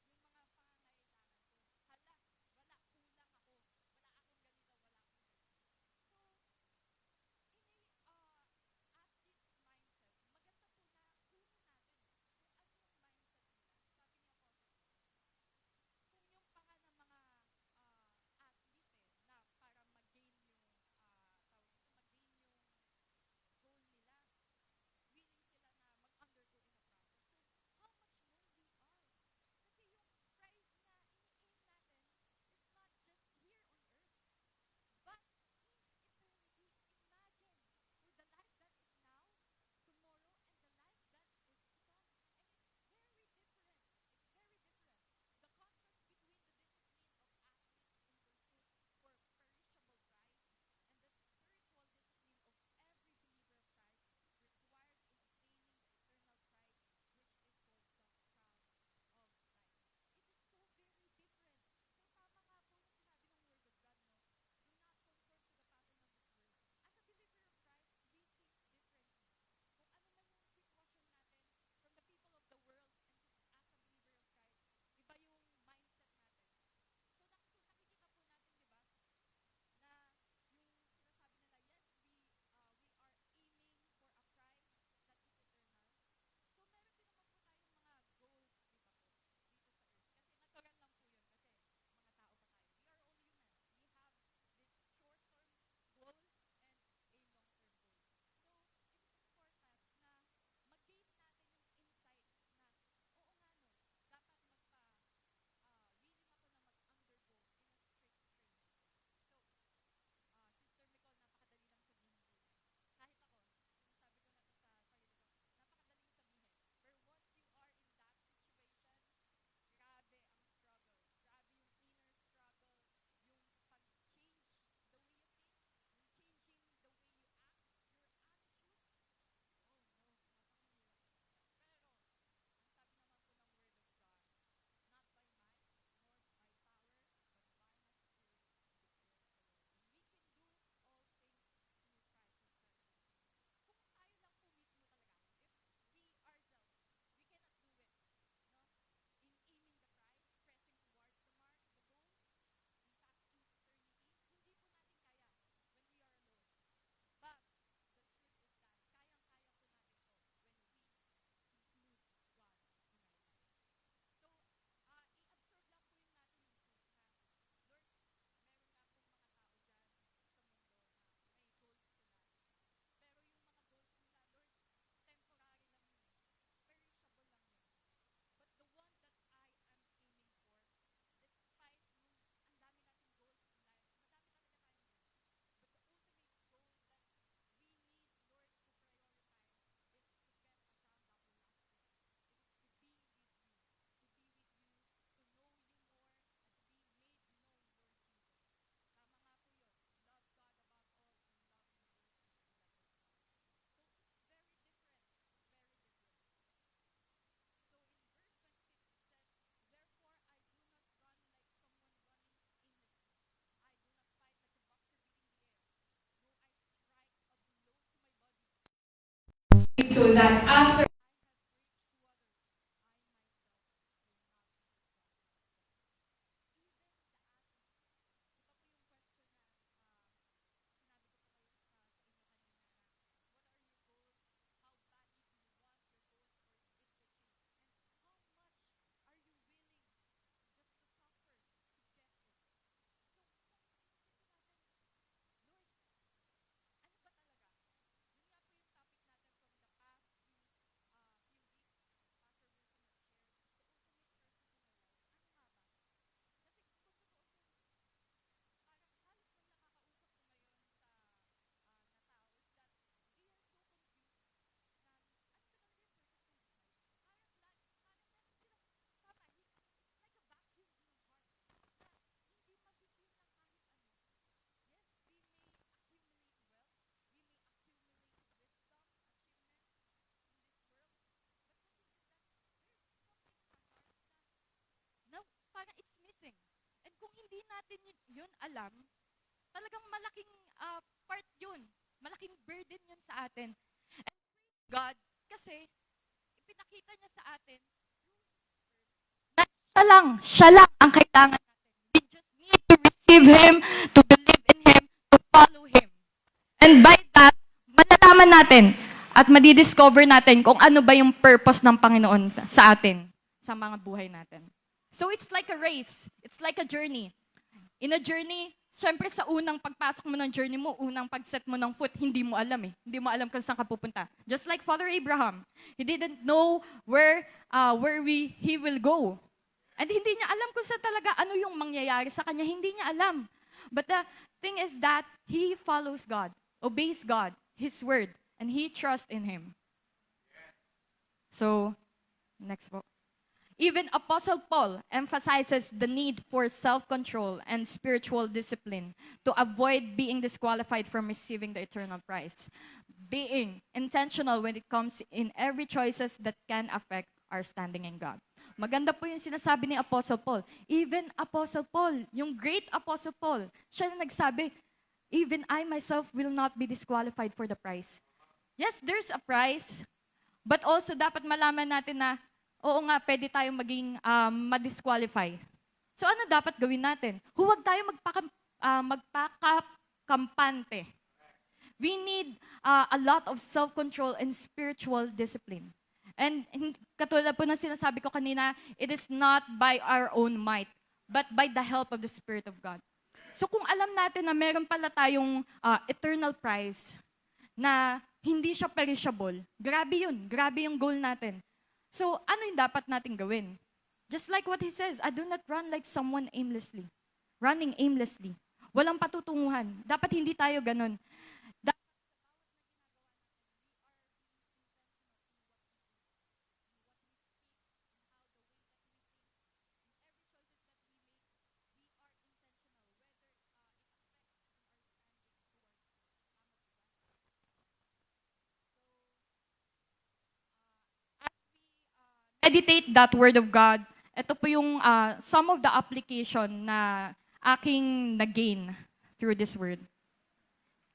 D: so that after na parang it's missing. And kung hindi natin yun alam, talagang malaking part yun. Malaking burden yun sa atin. And God, kasi ipinakita niya sa atin na siya lang ang kailangan natin. We just need to receive Him, to believe in Him, to follow Him. And by that, malalaman natin at madidiscover natin kung ano ba yung purpose ng Panginoon sa atin, sa mga buhay natin. So it's like a race. It's like a journey. In a journey, syempre sa unang pagpasok mo ng journey mo, unang pag-set mo ng foot, hindi mo alam eh. Hindi mo alam kung saan ka pupunta. Just like Father Abraham. He didn't know where he will go. And hindi niya alam kung saan talaga ano yung mangyayari sa kanya. Hindi niya alam. But the thing is that he follows God, obeys God, His word, and he trusts in Him. So, next po. Even Apostle Paul emphasizes the need for self-control and spiritual discipline to avoid being disqualified from receiving the eternal prize. Being intentional when it comes in every choices that can affect our standing in God. Maganda po yung sinasabi ni Apostle Paul. Even Apostle Paul, yung great Apostle Paul, siya na nagsabi, even I myself will not be disqualified for the prize. Yes, there's a prize, but also dapat malaman natin na oo nga, pwede tayong maging ma-disqualify. So ano dapat gawin natin? Huwag tayo magpakampante. We need a lot of self-control and spiritual discipline. And katulad po ng sinasabi ko kanina, it is not by our own might, but by the help of the Spirit of God. So kung alam natin na meron pala tayong eternal prize, na hindi siya perishable, grabe yun. Grabe yung goal natin. So, ano yung dapat natin gawin? Just like what he says, I do not run like someone aimlessly. Running aimlessly. Walang patutunguhan. Dapat hindi tayo ganun. Meditate that Word of God. Ito po yung some of the application na aking na-gain through this Word.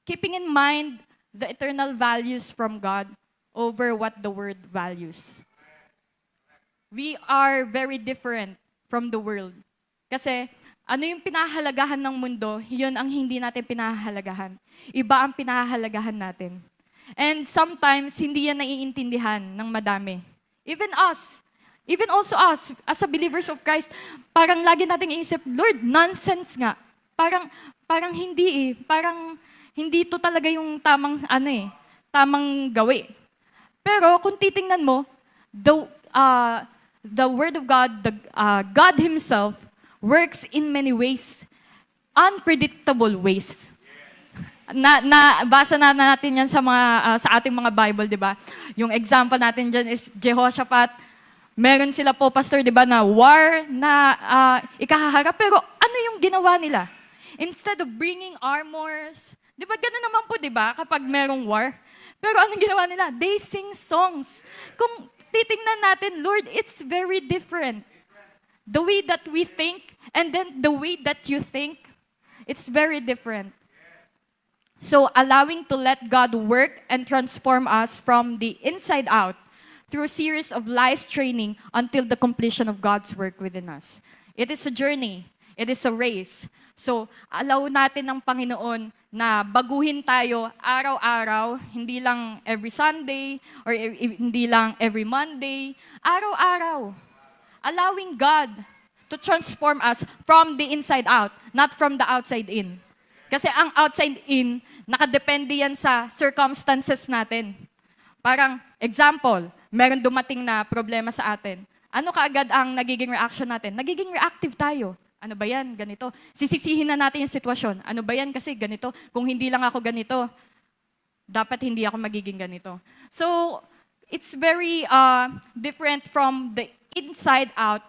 D: Keeping in mind the eternal values from God over what the Word values. We are very different from the world. Kasi ano yung pinahahalagahan ng mundo, yun ang hindi natin pinahahalagahan. Iba ang pinahahalagahan natin. And sometimes, hindi yan naiintindihan ng madami. Even also us, as a believers of Christ, parang lagi nating iisip, Lord, nonsense nga. Parang hindi parang hindi to talaga yung tamang gawi. Pero kung titingnan mo, the Word of God, God Himself, works in many ways, unpredictable ways. Basa na natin yan sa ating mga Bible, di ba? Yung example natin dyan is Jehoshaphat. Meron sila po, pastor, di ba, na war na ikahaharap. Pero ano yung ginawa nila? Instead of bringing armors, di ba, gano'n naman po, di ba, kapag merong war. Pero anong ginawa nila? They sing songs. Kung titingnan natin, Lord, it's very different. The way that we think, and then the way that you think, it's very different. So allowing to let God work and transform us from the inside out through a series of life training until the completion of God's work within us. It is a journey. It is a race. So, allow natin ng Panginoon na baguhin tayo araw-araw, hindi lang every Sunday or hindi lang every Monday, araw-araw. Allowing God to transform us from the inside out, not from the outside in. Kasi ang outside in, nakadepende yan sa circumstances natin. Parang, example, meron dumating na problema sa atin. Ano kaagad ang nagiging reaction natin? Nagiging reactive tayo. Ano ba yan? Ganito. Sisisihin na natin yung sitwasyon. Ano ba yan? Kasi ganito. Kung hindi lang ako ganito, dapat hindi ako magiging ganito. So, it's very different from the inside out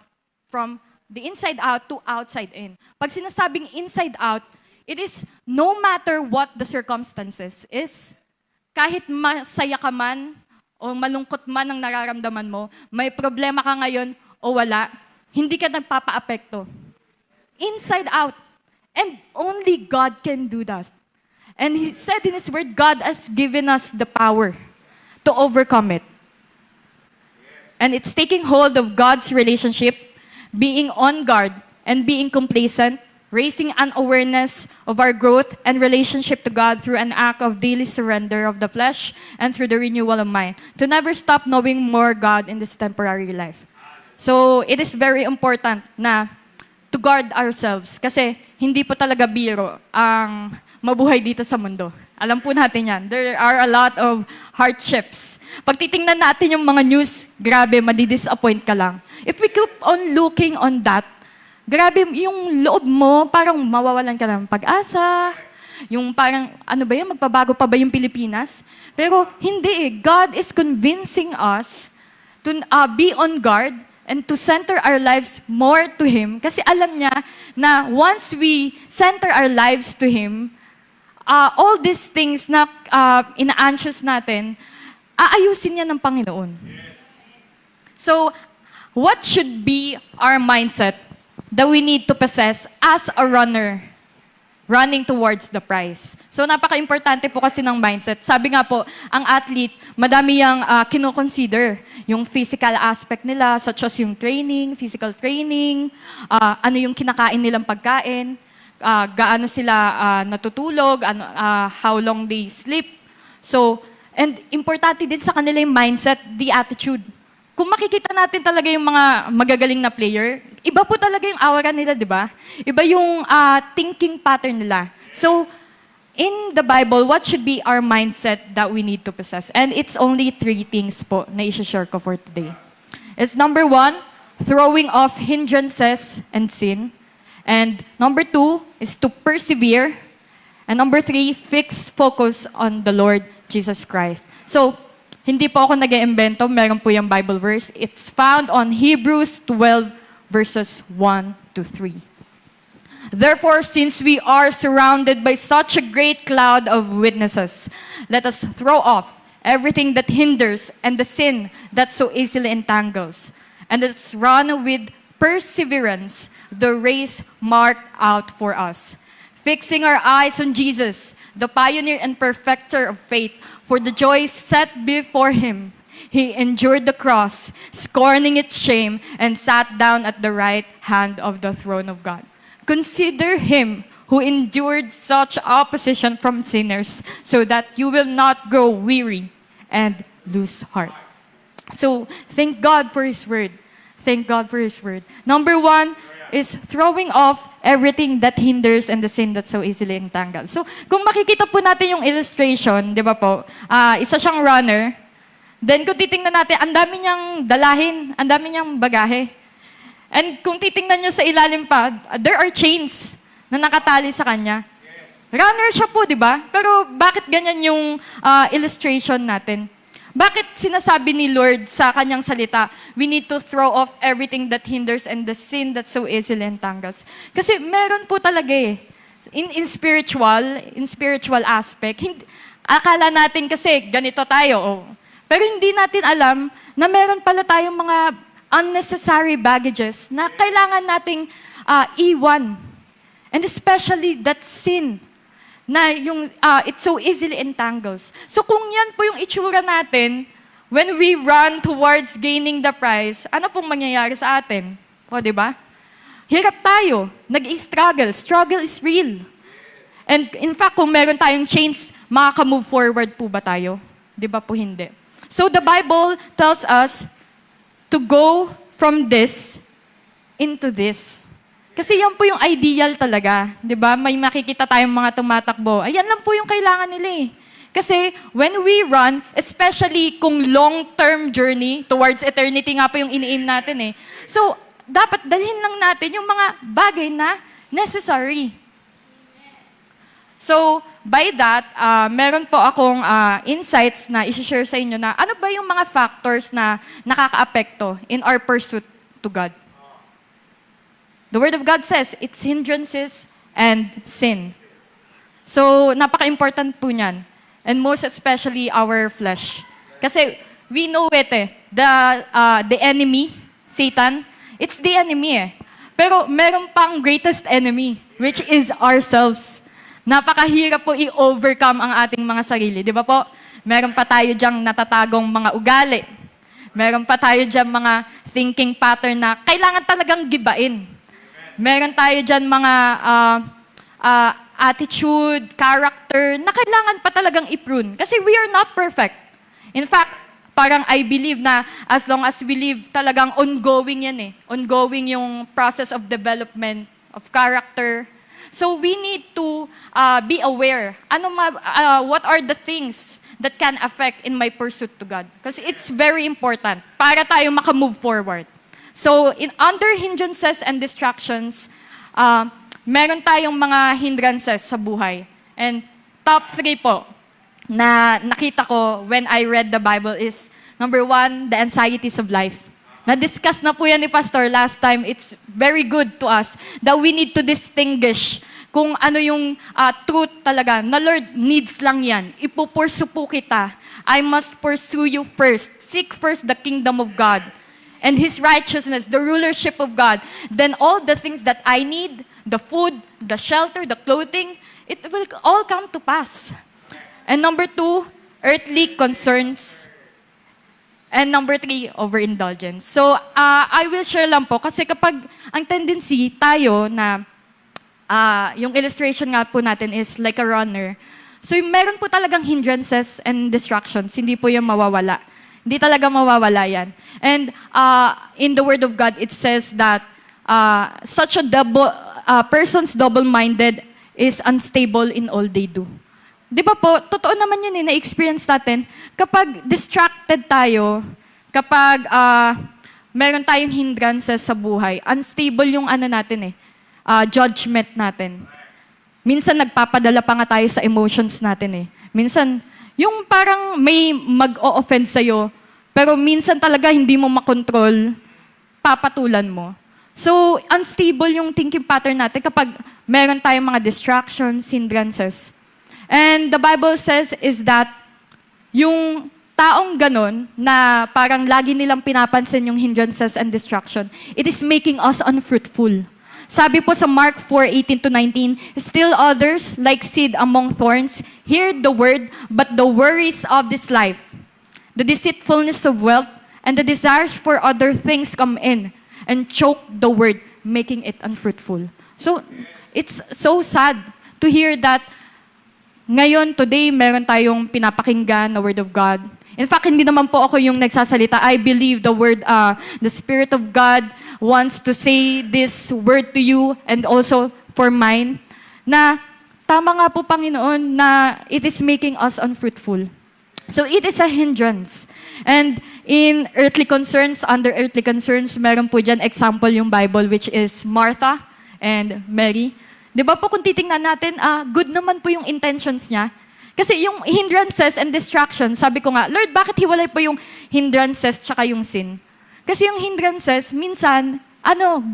D: to outside in. Pag sinasabing inside out, it is no matter what the circumstances is, kahit masaya ka man o malungkot man ang nararamdaman mo, may problema ka ngayon o wala, hindi ka nagpapa-apekto. Inside out. And only God can do that. And He said in His Word, God has given us the power to overcome it. And it's taking hold of God's relationship, being on guard, and being complacent, raising an awareness of our growth and relationship to God through an act of daily surrender of the flesh and through the renewal of mind, to never stop knowing more God in this temporary life. So, it is very important na to guard ourselves. Kasi hindi po talaga biro ang mabuhay dito sa mundo. Alam po natin yan. There are a lot of hardships. Pag titingnan natin yung mga news, grabe, madidisappoint ka lang. If we keep on looking on that, grabe, yung loob mo, parang mawawalan ka ng pag-asa. Yung parang, ano ba yun, magpabago pa ba yung Pilipinas? Pero hindi eh. God is convincing us to be on guard and to center our lives more to Him. Kasi alam niya na once we center our lives to Him, all these things na ina-anxious natin, aayusin niya ng Panginoon. So, what should be our mindset that we need to possess as a runner running towards the prize? So, napaka-importante po kasi ng mindset. Sabi nga po, ang athlete, madami yung kino-consider. Yung physical aspect nila, such as yung training, physical training, ano yung kinakain nilang pagkain, gaano sila natutulog, how long they sleep. So, and importante din sa kanila yung mindset, the attitude. Kung makikita natin talaga yung mga magagaling na player, iba po talaga yung aura nila, di ba? Iba yung thinking pattern nila. So, in the Bible, what should be our mindset that we need to possess? And it's only 3 things po na i-share ko for today. It's number 1, throwing off hindrances and sin. And number 2 is to persevere. And number 3, fix focus on the Lord Jesus Christ. So, hindi po ako nag-iimbento, meron po yung Bible verse. It's found on Hebrews 12 verses 1 to 3. Therefore, since we are surrounded by such a great cloud of witnesses, let us throw off everything that hinders and the sin that so easily entangles. And let's run with perseverance the race marked out for us, fixing our eyes on Jesus, the pioneer and perfecter of faith. For the joy set before Him, He endured the cross, scorning its shame, and sat down at the right hand of the throne of God. Consider Him who endured such opposition from sinners, so that you will not grow weary and lose heart. So, thank God for His Word. Thank God for His Word. Number 1 is throwing off everything that hinders and the sin that so easily entangles. So, kung makikita po natin yung illustration, di ba po, isa siyang runner, then kung titingnan natin, ang dami niyang dalahin, ang dami niyang bagahe. And kung titingnan niyo sa ilalim pa, there are chains na nakatali sa kanya. Runner siya po, di ba? Pero bakit ganyan yung illustration natin? Bakit sinasabi ni Lord sa kanyang salita, we need to throw off everything that hinders and the sin that so easily entangles? Kasi meron po talaga eh. In spiritual aspect, akala natin kasi ganito tayo. Oh. Pero hindi natin alam na meron pala tayong mga unnecessary baggages na kailangan nating iwan. And especially that sin na yung it so easily entangles. So kung yan po yung itsura natin, when we run towards gaining the prize, ano pong mangyayari sa atin? O, di ba? Hirap tayo, nag-i-struggle. Struggle is real. And in fact, kung meron tayong chains, makaka-move forward po ba tayo? Di ba po hindi? So the Bible tells us to go from this into this. Kasi yan po yung ideal talaga. Di ba? May makikita tayong mga tumatakbo. Ayan lang po yung kailangan nila eh. Kasi when we run, especially kung long-term journey towards eternity nga po yung ini-aim natin eh. So, dapat dalhin lang natin yung mga bagay na necessary. So, by that, meron po akong insights na isi-share sa inyo na ano ba yung mga factors na nakaka-apekto in our pursuit to God. The Word of God says, it's hindrances and sin. So, napaka-important po niyan. And most especially our flesh. Kasi we know it eh. The enemy, Satan, it's the enemy eh. Pero meron pang greatest enemy, which is ourselves. Napakahirap po i-overcome ang ating mga sarili. Di ba po? Meron pa tayo dyang natatagong mga ugali. Meron pa tayo dyang mga thinking pattern na kailangan talagang gibain. Meron tayo dyan mga attitude, character, na kailangan pa talagang i-prune. Kasi we are not perfect. In fact, parang I believe na as long as we live, talagang ongoing yan eh. Ongoing yung process of development of character. So we need to be aware. What are the things that can affect in my pursuit to God? Kasi it's very important para tayo makamove forward. So under hindrances and distractions, meron tayong mga hindrances sa buhay. And top 3 po na nakita ko when I read the Bible is, number 1, the anxieties of life. Na-discuss na po yan ni Pastor last time. It's very good to us that we need to distinguish kung ano yung truth talaga. Na Lord, needs lang yan. Ipupursu po kita. I must pursue you first. Seek first the kingdom of God and His righteousness, the rulership of God. Then all the things that I need, the food, the shelter, the clothing, it will all come to pass. And number 2, earthly concerns. And number 3, overindulgence. So, I will share lang po, kasi kapag ang tendency tayo na, yung illustration nga po natin is like a runner. So, meron po talagang hindrances and distractions. Hindi po yung mawawala. Hindi talaga mawawala yan. And in the Word of God, it says that such a person's double-minded is unstable in all they do. Di ba po, totoo naman yun na-experience natin. Kapag distracted tayo, kapag meron tayong hindrances sa buhay, unstable yung natin judgment natin. Minsan nagpapadala pa nga tayo sa emotions natin Minsan, yung parang may mag-o-offend sa'yo, pero minsan talaga hindi mo makontrol, papatulan mo. So, unstable yung thinking pattern natin kapag meron tayong mga distractions, hindrances. And the Bible says is that yung taong ganon na parang lagi nilang pinapansin yung hindrances and distraction, it is making us unfruitful. Sabi po sa Mark 4:18-19, still others, like seed among thorns, hear the word, but the worries of this life, the deceitfulness of wealth, and the desires for other things come in and choke the word, making it unfruitful. So, it's so sad to hear that ngayon, today, meron tayong pinapakinggan na Word of God. In fact, hindi naman po ako yung nagsasalita. I believe the Spirit of God wants to say this word to you and also for mine, na tama nga po, Panginoon, na it is making us unfruitful. So it is a hindrance. And in earthly concerns, under earthly concerns, meron po dyan example yung Bible, which is Martha and Mary. Di ba po kung titingnan natin, good naman po yung intentions niya. Kasi yung hindrances and distractions, sabi ko nga, Lord, bakit hiwalay po yung hindrances tsaka yung sin? Kasi yung hindrances, minsan,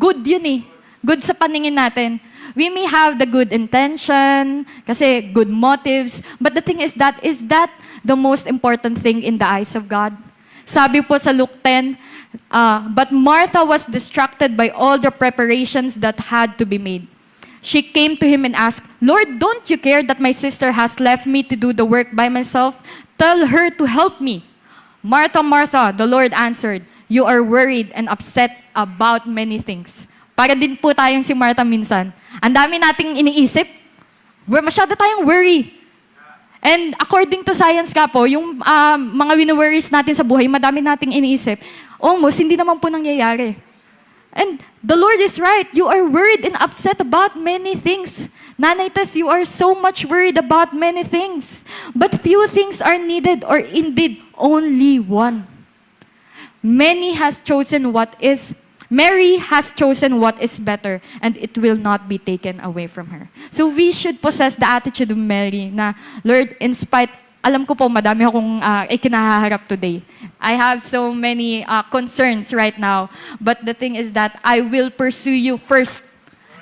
D: good yun Good sa paningin natin. We may have the good intention, kasi good motives, but the thing is that the most important thing in the eyes of God? Sabi po sa Luke 10, but Martha was distracted by all the preparations that had to be made. she came to him and asked, "Lord, don't you care that my sister has left me to do the work by myself? Tell her to help me." "Martha, Martha," the Lord answered, "you are worried and upset about many things." Para din po tayong si Martha minsan. Ang dami nating iniisip. Masyado tayong worry. And according to science ka po, yung mga wino-worries natin sa buhay, madami nating iniisip. Almost, hindi naman po nangyayari. And the Lord is right. You are worried and upset about many things. Nanay Tess, you are so much worried about many things. But few things are needed, or indeed, only one. Mary has chosen what is better, and it will not be taken away from her. So we should possess the attitude of Mary na, Lord, in spite, alam ko po, madami akong ikinahaharap today. I have so many concerns right now, but the thing is that I will pursue you first.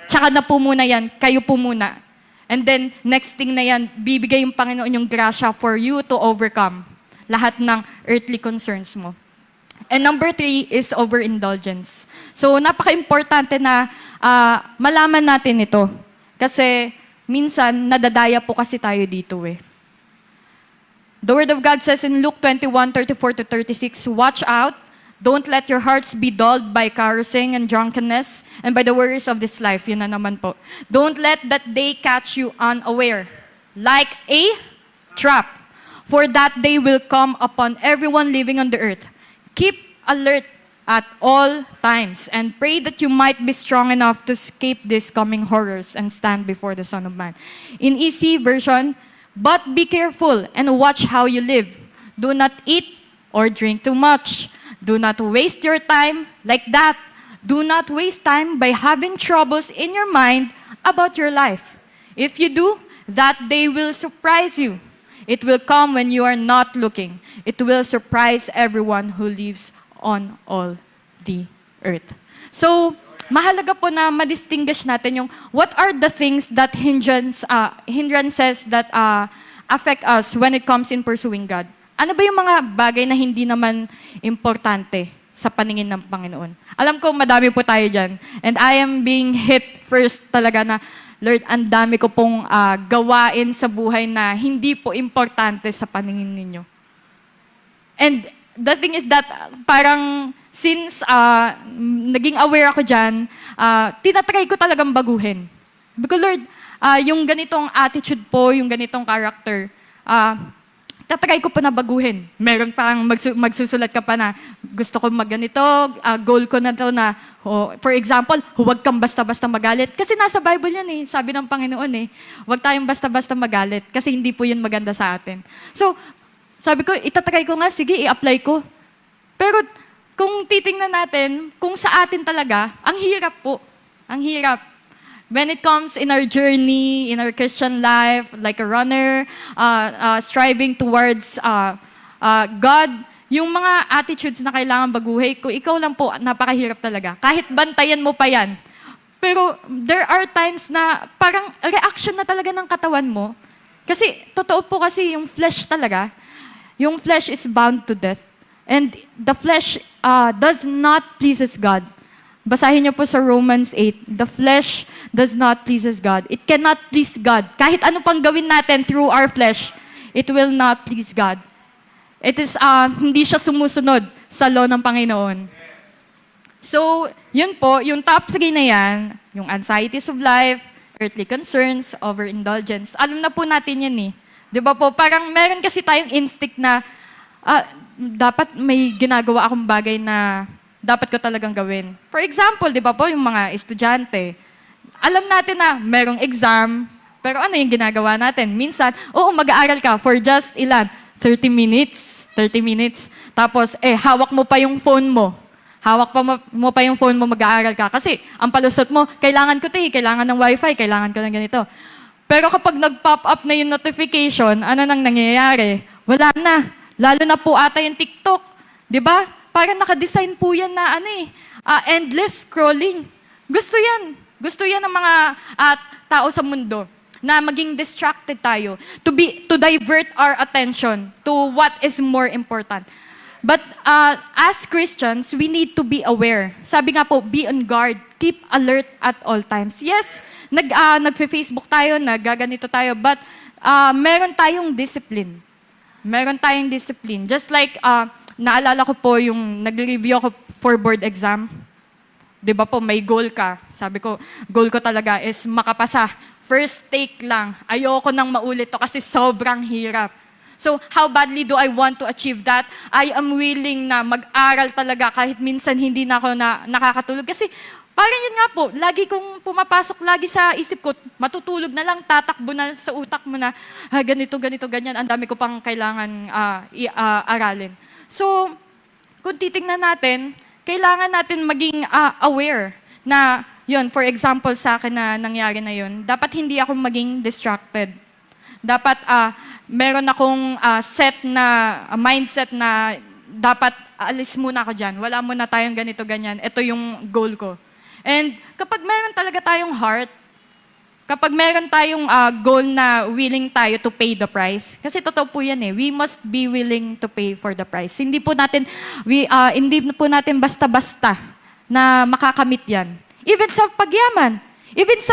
D: Tsaka na po muna yan, kayo po muna. And then, next thing na yan, bibigay yung Panginoon yung grasya for you to overcome lahat ng earthly concerns mo. And number 3 is overindulgence. So, napaka-importante na malaman natin ito. Kasi, minsan, nadadaya po kasi tayo dito eh. The Word of God says in Luke 21:34-36, "Watch out, don't let your hearts be dulled by carousing and drunkenness, and by the worries of this life." Yun na naman po. "Don't let that day catch you unaware, like a trap, for that day will come upon everyone living on the earth. Keep alert at all times, and pray that you might be strong enough to escape these coming horrors and stand before the Son of Man." In EC version, "But be careful and watch how you live. Do not eat or drink too much. Do not waste your time like that. Do not waste time by having troubles in your mind about your life. If you do, that day will surprise you. It will come when you are not looking. It will surprise everyone who lives on all the earth." So, mahalaga po na ma-distinguish natin yung what are the things that hindrances that affect us when it comes in pursuing God. Ano ba yung mga bagay na hindi naman importante sa paningin ng Panginoon? Alam ko, madami po tayo dyan. And I am being hit first talaga na, Lord, ang dami ko pong gawain sa buhay na hindi po importante sa paningin ninyo. And the thing is that parang since naging aware ako dyan, tinatry ko talagang baguhin. Because Lord, yung ganitong attitude po, yung ganitong character, tatry ko pa na baguhin. Meron parang magsusulat ka pa na, gusto ko magganito, goal ko na to na, for example, huwag kang basta-basta magalit. Kasi nasa Bible yan eh, sabi ng Panginoon eh, huwag tayong basta-basta magalit kasi hindi po yun maganda sa atin. So, sabi ko, itatry ko nga, sige, i-apply ko. Pero, kung titingnan natin, kung sa atin talaga, ang hirap po. Ang hirap. When it comes in our journey, in our Christian life, like a runner, striving towards God, yung mga attitudes na kailangan baguhin, kung ikaw lang po, napakahirap talaga. Kahit bantayan mo pa yan. Pero there are times na parang reaction na talaga ng katawan mo. Kasi, totoo po kasi yung flesh talaga, yung flesh is bound to death. And the flesh does not pleases God. Basahin niyo po sa Romans 8, the flesh does not pleases God. It cannot please God. Kahit ano pang gawin natin through our flesh, it will not please God. It is, hindi siya sumusunod sa law ng Panginoon. So, yun po, yung top 3 na yan, yung anxieties of life, earthly concerns, overindulgence, alam na po natin yan eh. Di ba po, parang meron kasi tayong instinct na, dapat may ginagawa akong bagay na dapat ko talagang gawin. For example, di ba po, yung mga estudyante, alam natin na merong exam, pero ano yung ginagawa natin? Minsan, mag-aaral ka for just 30 minutes. Tapos, hawak mo pa yung phone mo. Mo pa yung phone mo, mag-aaral ka. Kasi, ang palusot mo, kailangan ko kailangan ng wifi, kailangan ko ng ganito. Pero kapag nag-pop up na yung notification, ano nang nangyayari? Wala na. Lalo na po ata yung TikTok. Di ba? Parang naka-design po yan na endless scrolling. Gusto yan. Gusto yan ng mga tao sa mundo na maging distracted tayo, to divert our attention to what is more important. But as Christians, we need to be aware. Sabi nga po, be on guard. Keep alert at all times. Yes, nagfe-Facebook tayo, nagaganito tayo, but meron tayong discipline. Meron tayong discipline. Just like, naalala ko po yung nag-review ako for board exam. Di ba po, may goal ka. Sabi ko, goal ko talaga is makapasa. First take lang. Ayoko nang maulit to kasi sobrang hirap. So, how badly do I want to achieve that? I am willing na mag-aral talaga kahit minsan hindi na ako nakakatulog. Kasi parang yun nga po, lagi kong pumapasok lagi sa isip ko, matutulog na lang, tatakbo na sa utak mo na, ganito, ganyan, ang dami ko pang kailangan aralin. So, kung titingnan natin, kailangan natin maging aware na, yun, for example, sa akin na nangyari na yun, dapat hindi ako maging distracted. Dapat meron akong mindset na dapat alis muna ako dyan. Wala muna tayong ganito, ganyan. Ito yung goal ko. And kapag meron talaga tayong heart, kapag meron tayong goal na willing tayo to pay the price, kasi totoo po yan we must be willing to pay for the price. Hindi po natin basta-basta na makakamit yan. Even sa pagyaman, even sa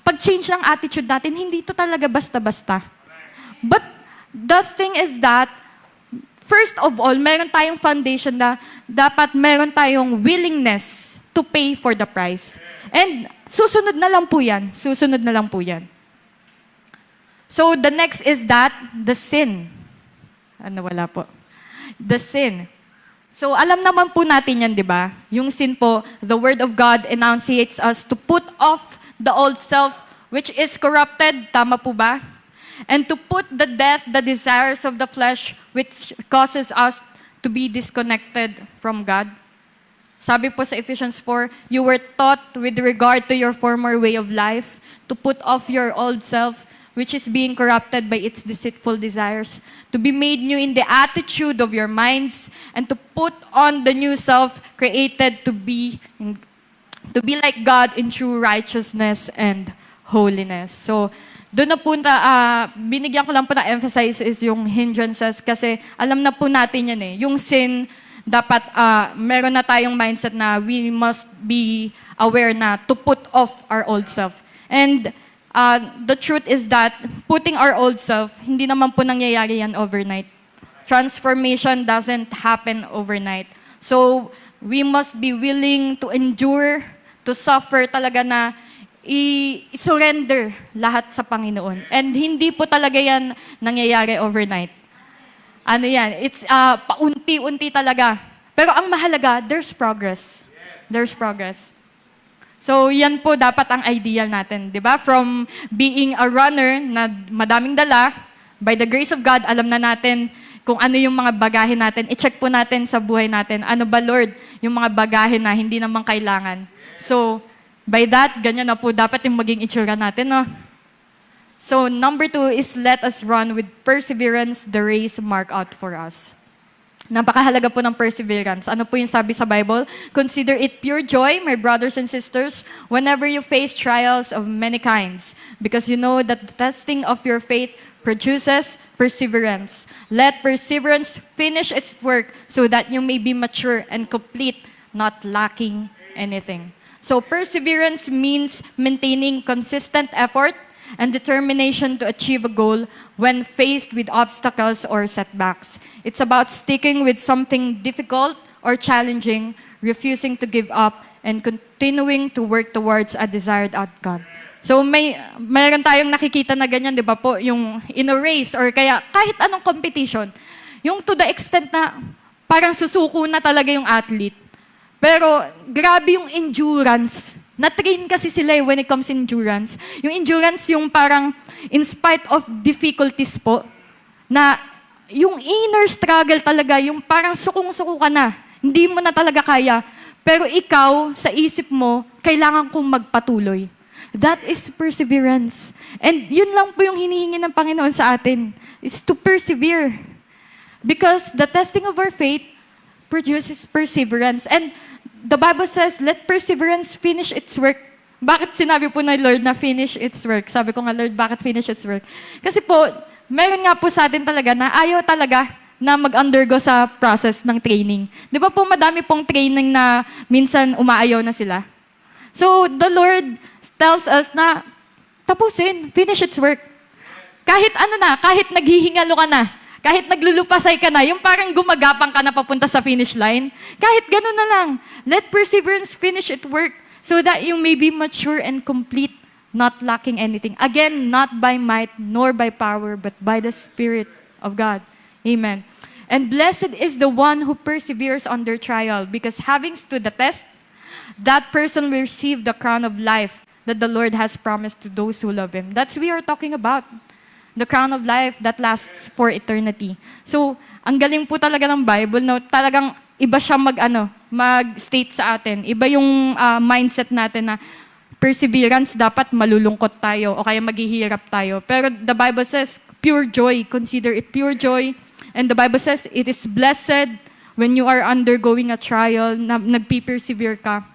D: pag-change ng attitude natin, hindi ito talaga basta-basta. But the thing is that, first of all, meron tayong foundation na dapat meron tayong willingness to pay for the price. And susunod na lang po yan. Susunod na lang po yan. So the next is that, the sin. Wala po. The sin. So alam naman po natin yan, di ba? Yung sin po, the Word of God enunciates us to put off the old self, which is corrupted. Tama po ba? And to put the death, the desires of the flesh, which causes us to be disconnected from God. Sabi po sa Ephesians 4, you were taught with regard to your former way of life to put off your old self, which is being corrupted by its deceitful desires, to be made new in the attitude of your minds, and to put on the new self created to be like God in true righteousness and holiness. So, doon na po binigyan ko lang po na emphasize is yung hindrances kasi alam na po natin yan Yung sin, dapat meron na tayong mindset na we must be aware na to put off our old self. And the truth is that putting our old self, hindi naman po nangyayari yan overnight. Transformation doesn't happen overnight. So, we must be willing to endure, to suffer talaga na i-surrender lahat sa Panginoon. And hindi po talaga yan nangyayari overnight. It's paunti-unti talaga. Pero ang mahalaga, there's progress. There's progress. So, yan po dapat ang ideal natin, di ba? From being a runner na madaming dala, by the grace of God, alam na natin kung ano yung mga bagahe natin. I-check po natin sa buhay natin. Ano ba, Lord, yung mga bagahe na hindi naman kailangan. So, by that, ganyan na po dapat yung maging itsura natin, no? So, number 2 is let us run with perseverance the race marked out for us. Napakahalaga po ng perseverance. Ano po yung sabi sa Bible? Consider it pure joy, my brothers and sisters, whenever you face trials of many kinds, because you know that the testing of your faith produces perseverance. Let perseverance finish its work so that you may be mature and complete, not lacking anything. So perseverance means maintaining consistent effort and determination to achieve a goal when faced with obstacles or setbacks. It's about sticking with something difficult or challenging, refusing to give up, and continuing to work towards a desired outcome. So mayroon tayong nakikita na ganyan, di ba po, yung in a race or kaya kahit anong competition, yung to the extent na parang susuko na talaga yung athlete. Pero grabe yung endurance. Na-train kasi sila when it comes to endurance. Yung endurance yung parang in spite of difficulties po, na yung inner struggle talaga, yung parang sukong-suko ka na. Hindi mo na talaga kaya. Pero ikaw, sa isip mo, kailangan kong magpatuloy. That is perseverance. And yun lang po yung hinihingi ng Panginoon sa atin, is to persevere. Because the testing of our faith produces perseverance. And the Bible says, let perseverance finish its work. Bakit sinabi po na Lord na finish its work? Sabi ko nga, Lord, bakit finish its work? Kasi po, meron nga po sa atin talaga na ayaw talaga na mag-undergo sa process ng training. Di ba po madami pong training na minsan umaayaw na sila? So, the Lord tells us na tapusin, finish its work. Kahit ano na, kahit naghihingalo ka na, kahit naglulupasay ka na, yung parang gumagapang ka na papunta sa finish line, kahit gano'n na lang, let perseverance finish its work so that you may be mature and complete, not lacking anything. Again, not by might nor by power, but by the Spirit of God. Amen. And blessed is the one who perseveres under trial, because having stood the test, that person will receive the crown of life that the Lord has promised to those who love Him. That's what we are talking about. The crown of life that lasts for eternity. So, ang galing po talaga ng Bible, no? Talagang iba siya mag-state sa atin. Iba yung mindset natin na perseverance, dapat malulungkot tayo o kaya maghihirap tayo. Pero the Bible says, pure joy. Consider it pure joy. And the Bible says, it is blessed when you are undergoing a trial, na nagpi-persevere ka.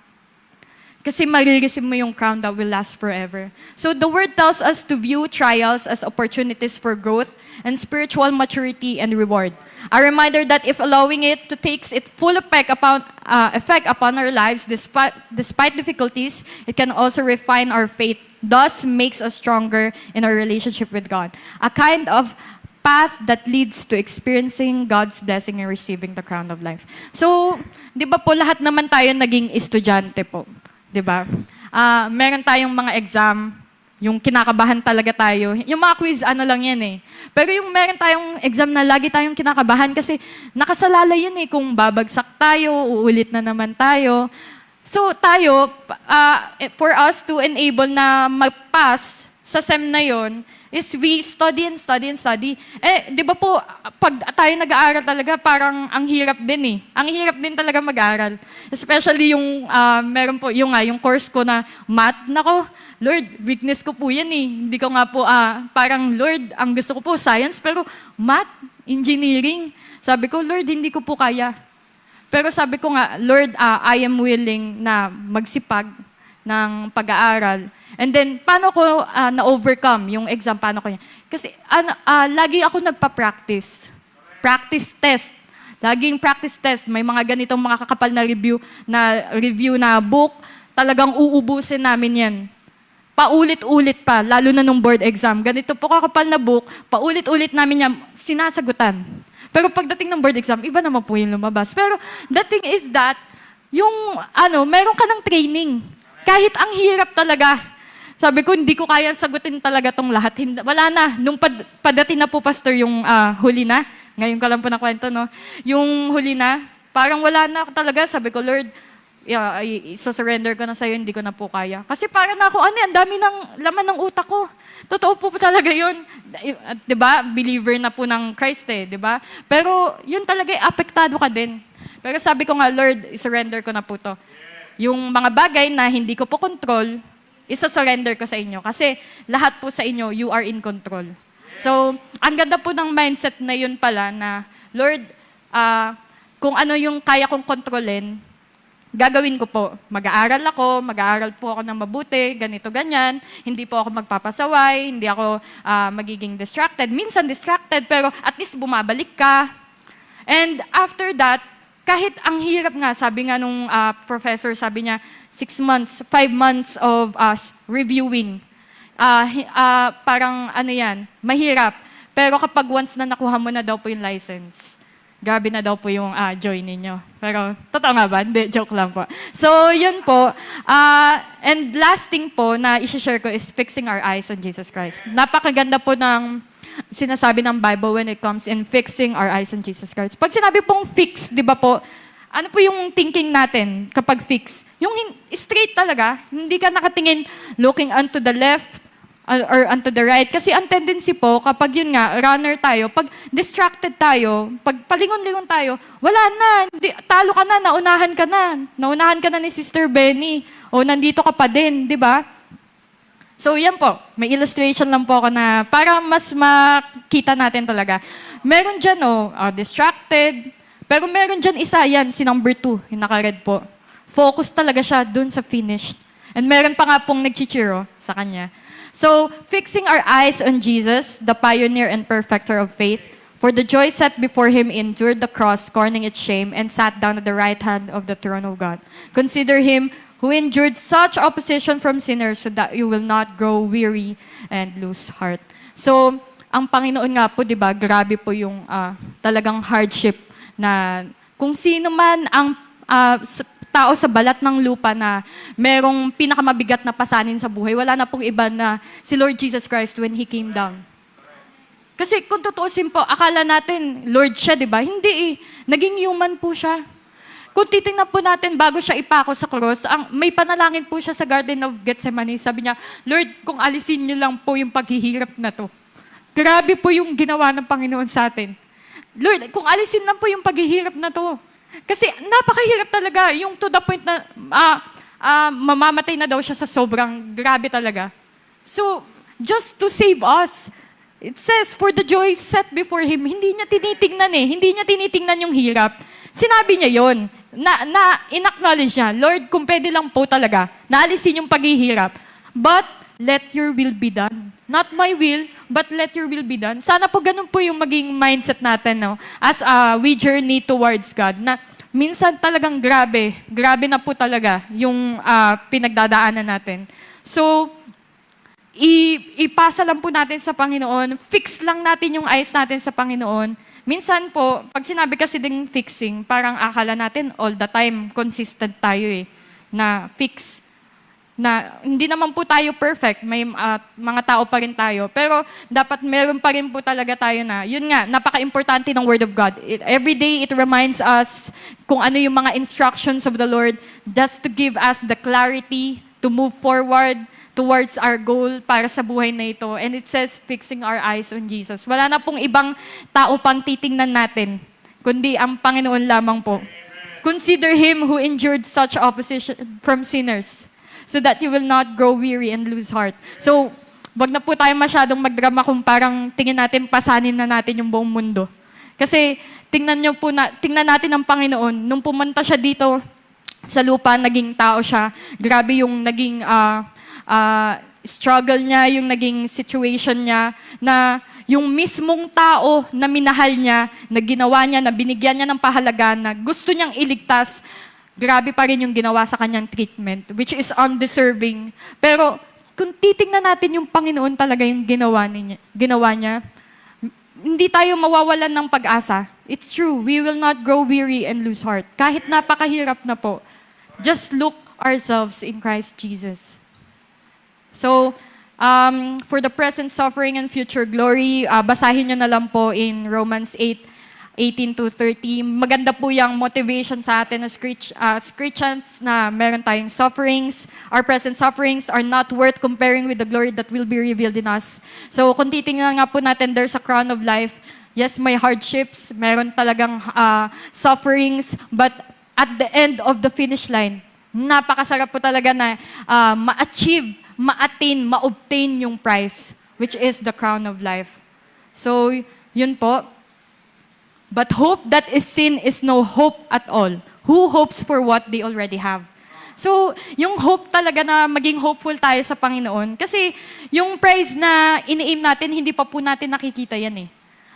D: Kasi marireceive mo yung crown that will last forever. So the Word tells us to view trials as opportunities for growth and spiritual maturity and reward. A reminder that if allowing it to take its full effect upon our lives, despite difficulties, it can also refine our faith, thus makes us stronger in our relationship with God. A kind of path that leads to experiencing God's blessing and receiving the crown of life. So, di ba po lahat naman tayo naging estudyante po? Di ba? Meron tayong mga exam, yung kinakabahan talaga tayo. Yung mga quiz, ano lang yan eh. Pero yung meron tayong exam na lagi tayong kinakabahan kasi nakasalalay yun eh. Kung babagsak tayo, uulit na naman tayo. So tayo, for us to enable na mag-pass sa SEM na yon, is we study and study and study. Di ba po, pag tayo nag-aaral talaga, parang ang hirap din eh. Ang hirap din talaga mag-aaral. Especially yung, meron po, yung course ko na math. Nako, Lord, weakness ko po yan eh. Hindi ko nga po, parang Lord, ang gusto ko po science, pero math, engineering. Sabi ko, Lord, hindi ko po kaya. Pero sabi ko nga, Lord, I am willing na magsipag ng pag-aaral. And then, paano ko na-overcome yung exam? Paano ko yan? Kasi lagi ako nagpa-practice. Practice test. Laging practice test. May mga ganitong mga kakapal na review na book. Talagang uubusin namin yan. Paulit-ulit pa, lalo na nung board exam. Ganito po kakapal na book, paulit-ulit namin yan, sinasagutan. Pero pagdating ng board exam, iba naman po yung lumabas. Pero the thing is that, yung meron ka ng training. Kahit ang hirap talaga. Sabi ko, hindi ko kaya sagutin talaga tong lahat. Wala na. Nung padating na po, Pastor, yung huli na. Ngayon ko lang po nakwento, no? Yung huli na, parang wala na talaga. Sabi ko, Lord, isa-surrender ko na sa'yo, hindi ko na po kaya. Kasi parang ako, ang dami ng laman ng utak ko. Totoo po talaga yun. Diba? Believer na po ng Christ eh, diba? Pero yun talaga, apektado ka din. Pero sabi ko nga, Lord, surrender ko na po to. Yung mga bagay na hindi ko po control, isa-surrender ko sa inyo. Kasi lahat po sa inyo, you are in control. So, ang ganda po ng mindset na yun pala na, Lord, kung ano yung kaya kong kontrolin, gagawin ko po. Mag-aaral po ako ng mabuti, ganito, ganyan. Hindi po ako magpapasaway, hindi ako magiging distracted. Minsan distracted, pero at least bumabalik ka. And after that, kahit ang hirap nga, sabi nga nung professor, sabi niya, 5 months of us reviewing. Parang mahirap. Pero kapag once na nakuha mo na daw po yung license, grabe na daw po yung joy ninyo. Pero, totoo nga ba? Hindi, joke lang po. So, yun po. And last thing po na isi-share ko is fixing our eyes on Jesus Christ. Napakaganda po ng sinasabi ng Bible when it comes in fixing our eyes on Jesus Christ. Pag sinabi pong fix, di ba po, ano po yung thinking natin kapag fix? Yung straight talaga, hindi ka nakatingin looking onto the left, or onto the right. Kasi ang tendency po, kapag yun nga, runner tayo, pag distracted tayo, pag palingon-lingon tayo, wala na, talo ka na, naunahan ka na. Naunahan ka na ni Sister Benny. O nandito ka pa din, di ba? So yan po, may illustration lang po ako na para mas makita natin talaga. Meron dyan, distracted. Pero meron dyan isa, yan, si number 2, yung naka-red po. Focus talaga siya dun sa finished. And meron pa nga pong nag-cheer sa kanya. So, fixing our eyes on Jesus, the pioneer and perfecter of faith, For the joy set before him endured the cross, scorning its shame, and sat down at the right hand of the throne of God. Consider him who endured such opposition from sinners so that you will not grow weary and lose heart. So, ang Panginoon nga po, di ba, grabe po yung talagang hardship na kung sino man ang tao sa balat ng lupa na merong pinakamabigat na pasanin sa buhay, wala na pong iba na si Lord Jesus Christ when He came down. Kasi kung tutuusin po, akala natin, Lord siya, di ba? Hindi eh. Naging human po siya. Kung titingnan po natin bago siya ipako sa cross, may panalangin po siya sa Garden of Gethsemane. Sabi niya, Lord, kung alisin niyo lang po yung paghihirap na to. Grabe po yung ginawa ng Panginoon sa atin. Lord, kung alisin lang po yung paghihirap na to. Kasi napakahirap talaga, yung to the point na mamamatay na daw siya sa sobrang grabe talaga. So, just to save us, it says, for the joy set before Him, hindi niya tinitingnan yung hirap. Sinabi niya yon in-acknowledge niya, Lord, kung pwede lang po talaga, naalisin yung paghihirap. But, let your will be done. Not my will, but let your will be done. Sana po ganun po yung maging mindset natin, no? As we journey towards God, na minsan talagang grabe na po talaga yung pinagdadaanan natin. So, ipasa lang po natin sa Panginoon, fix lang natin yung eyes natin sa Panginoon. Minsan po, pag sinabi kasi ding fixing, parang akala natin all the time, consistent tayo na fix. Na hindi naman po tayo perfect, may mga tao pa rin tayo. Pero dapat meron pa rin po talaga tayo na, yun nga, napaka-importante ng Word of God. Every day, it reminds us kung ano yung mga instructions of the Lord, just to give us the clarity to move forward towards our goal para sa buhay na ito. And it says, fixing our eyes on Jesus. Wala na pong ibang tao pang titingnan natin, kundi ang Panginoon lamang po. Consider Him who endured such opposition from sinners, so that you will not grow weary and lose heart. So, wag na po tayo masyadong magdrama kung parang tingin natin, pasanin na natin yung buong mundo. Kasi, tingnan natin ang Panginoon. Nung pumunta siya dito sa lupa, naging tao siya. Grabe yung naging struggle niya, yung naging situation niya, na yung mismong tao na minahal niya, na ginawa niya, na binigyan niya ng pahalagaan, na gusto niyang iligtas, grabe pa rin yung ginawa sa kanyang treatment, which is undeserving. Pero kung titingnan natin yung Panginoon talaga yung ginawa niya, hindi tayo mawawalan ng pag-asa. It's true, we will not grow weary and lose heart. Kahit napakahirap na po, just look ourselves in Christ Jesus. So, for the present suffering and future glory, basahin nyo na lang po in Romans 8:18-30. Maganda po yung motivation sa atin as Christians na meron tayong sufferings. Our present sufferings are not worth comparing with the glory that will be revealed in us. So, kung titingnan nga po natin, there's a crown of life. Yes, may hardships, meron talagang sufferings, but at the end of the finish line, napakasarap po talaga na ma-achieve, ma-attain, ma-obtain yung prize, which is the crown of life. So, yun po. But hope that is seen is no hope at all. Who hopes for what they already have? So, yung hope talaga na maging hopeful tayo sa Panginoon. Kasi yung prize na ini-aim natin, hindi pa po natin nakikita yan eh.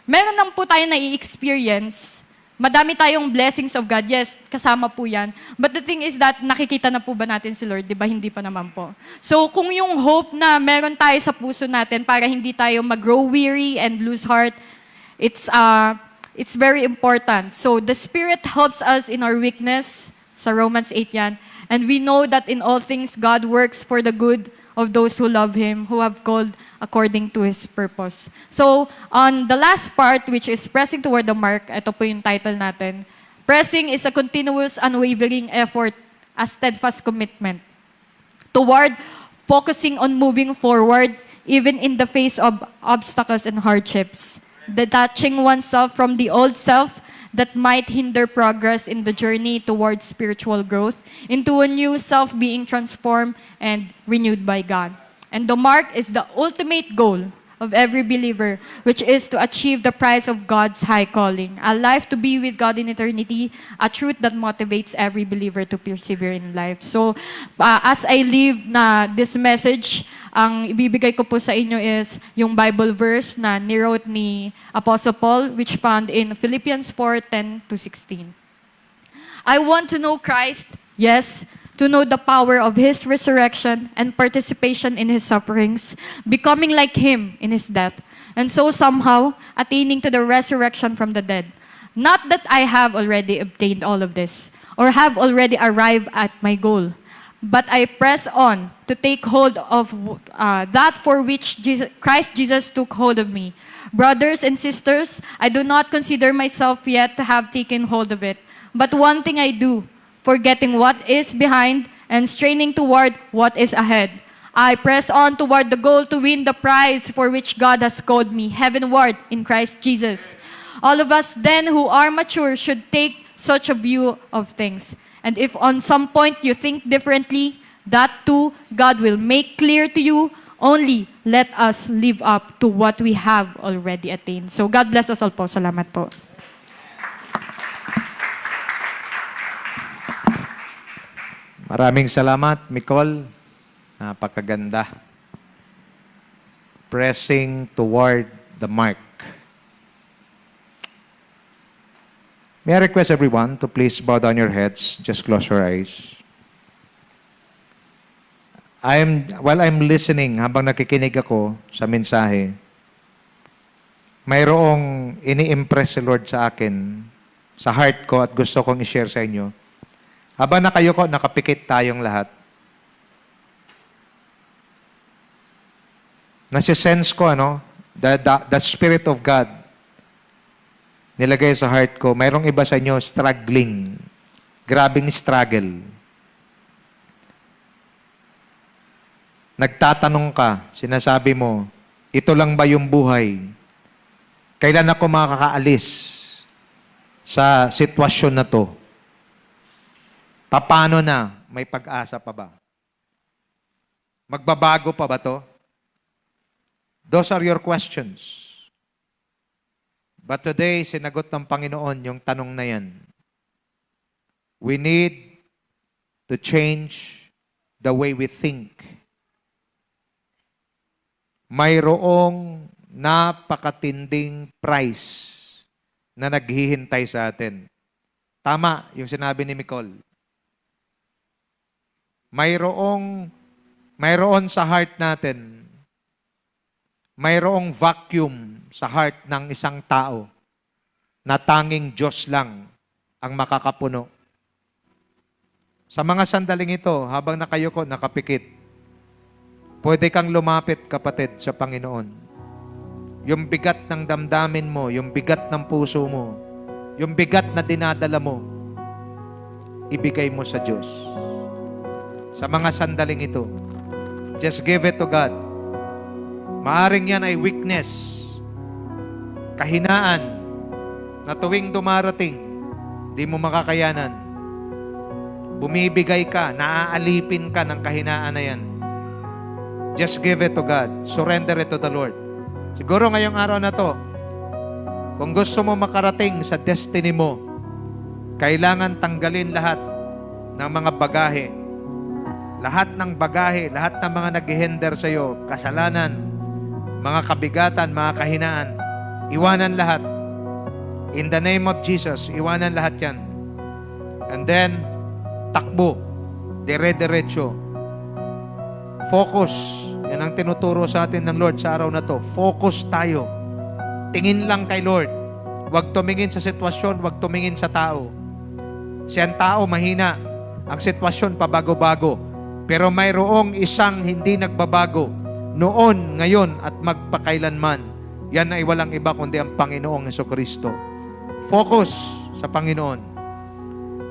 D: Meron lang po tayo na i-experience. Madami tayong blessings of God. Yes, kasama po yan. But the thing is that, nakikita na po ba natin si Lord? Diba? Hindi pa naman po. So, kung yung hope na meron tayo sa puso natin para hindi tayo mag-grow weary and lose heart, it's very important. So, the Spirit helps us in our weakness. Sa Romans 8 yan. And we know that in all things, God works for the good of those who love Him, who have called according to His purpose. So, on the last part, which is pressing toward the mark, ito po yung title natin. Pressing is a continuous, unwavering effort, a steadfast commitment toward focusing on moving forward, even in the face of obstacles and hardships. Detaching oneself from the old self that might hinder progress in the journey towards spiritual growth, into a new self being transformed and renewed by God. And the mark is the ultimate goal, of every believer, which is to achieve the prize of God's high calling, a life to be with God in eternity, a truth that motivates every believer to persevere in life. So, as I leave na this message, ang ibibigay ko po sa inyo is yung Bible verse na ni-wrote ni Apostle Paul, which found in Philippians 4:10-16. I want to know Christ, yes, to know the power of His resurrection and participation in His sufferings, becoming like Him in His death, and so somehow attaining to the resurrection from the dead. Not that I have already obtained all of this, or have already arrived at my goal, but I press on to take hold of that for which Christ Jesus took hold of me. Brothers and sisters, I do not consider myself yet to have taken hold of it, but one thing I do, forgetting what is behind and straining toward what is ahead. I press on toward the goal to win the prize for which God has called me heavenward in Christ Jesus. All of us then who are mature should take such a view of things. And if on some point you think differently, that too God will make clear to you. Only let us live up to what we have already attained. So God bless us all po. Salamat po.
A: Maraming salamat, Nicole. Napakaganda. Pressing toward the mark. May I request everyone to please bow down your heads, just close your eyes. While I'm listening, habang nakikinig ako sa mensahe, mayroong ini-impress si Lord sa akin, sa heart ko at gusto kong i-share sa inyo. Habang nakayuko, nakapikit tayong lahat. Nasisense ko, the Spirit of God nilagay sa heart ko. Mayroong iba sa inyo struggling. Grabing struggle. Nagtatanong ka, sinasabi mo, ito lang ba yung buhay? Kailan ako makakaalis sa sitwasyon na to? Paano na? May pag-asa pa ba? Magbabago pa ba to? Those are your questions. But today, sinagot ng Panginoon yung tanong na yan. We need to change the way we think. Mayroong napakatinding price na naghihintay sa atin. Tama yung sinabi ni Nicole. Mayroon sa heart natin, mayroong vacuum sa heart ng isang tao na tanging Diyos lang ang makakapuno. Sa mga sandaling ito, habang nakayuko, nakapikit, pwede kang lumapit, kapatid, sa Panginoon. Yung bigat ng damdamin mo, yung bigat ng puso mo, yung bigat na dinadala mo, ibigay mo sa Diyos. Sa mga sandaling ito, just give it to God. Maaring yan ay weakness, kahinaan, na tuwing dumarating, di mo makakayanan. Bumibigay ka, naaalipin ka ng kahinaan na yan. Just give it to God. Surrender it to the Lord. Siguro ngayong araw na to, kung gusto mo makarating sa destiny mo, kailangan tanggalin lahat ng mga bagahe. Lahat ng bagahe, lahat ng mga nag-hinder sa iyo, kasalanan, mga kabigatan, mga kahinaan, iwanan lahat. In the name of Jesus, iwanan lahat yan. And then, takbo, dire-diretso. Focus. Yan ang tinuturo sa atin ng Lord sa araw na to. Focus tayo. Tingin lang kay Lord. Huwag tumingin sa sitwasyon, huwag tumingin sa tao. Siyang tao mahina. Ang sitwasyon pabago-bago. Pero mayroong isang hindi nagbabago noon, ngayon, at magpakailanman. Yan ay walang iba kundi ang Panginoong Jesucristo. Focus sa Panginoon.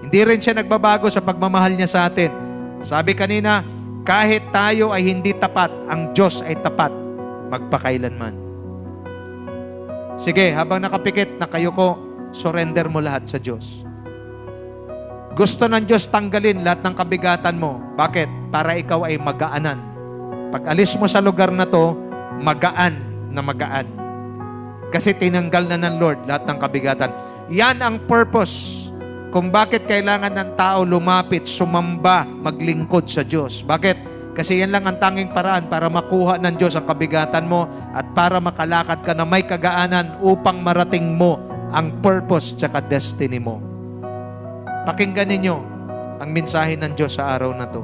A: Hindi rin siya nagbabago sa pagmamahal niya sa atin. Sabi kanina, kahit tayo ay hindi tapat, ang Diyos ay tapat magpakailanman. Sige, habang nakapikit na kayo ko, surrender mo lahat sa Diyos. Gusto ng Diyos tanggalin lahat ng kabigatan mo. Bakit? Para ikaw ay magaanan. Pag alis mo sa lugar na to, magaan na magaan. Kasi tinanggal na ng Lord lahat ng kabigatan. Yan ang purpose kung bakit kailangan ng tao lumapit, sumamba, maglingkod sa Diyos. Bakit? Kasi yan lang ang tanging paraan para makuha ng Diyos ang kabigatan mo at para makalakad ka na may kagaanan upang marating mo ang purpose tsaka destiny mo. Pakinggan ninyo ang mensahe ng Diyos sa araw na to.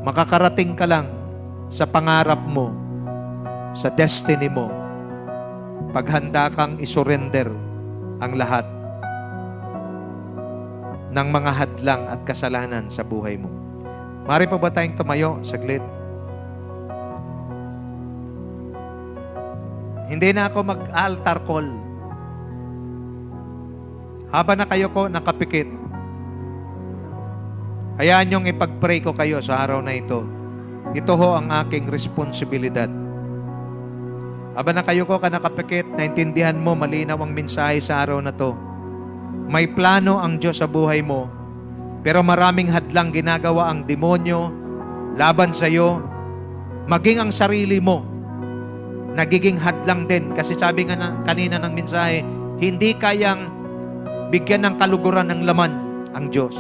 A: Makakarating ka lang sa pangarap mo, sa destiny mo, paghanda kang isurrender ang lahat ng mga hadlang at kasalanan sa buhay mo. Maaari pa ba tayong tumayo saglit? Hindi na ako mag-altar call. Habang na kayo ko nakapikit, hayaan niyong ipag-pray ko kayo sa araw na ito. Ito ho ang aking responsibilidad. Habang na kayo ko nakapikit, naintindihan mo malinaw ang mensahe sa araw na to. May plano ang Diyos sa buhay mo, pero maraming hadlang ginagawa ang demonyo laban sa iyo, maging ang sarili mo nagiging hadlang din. Kasi sabi nga kanina ng mensahe, hindi kayang bigyan ng kaluguran ng laman ang Diyos.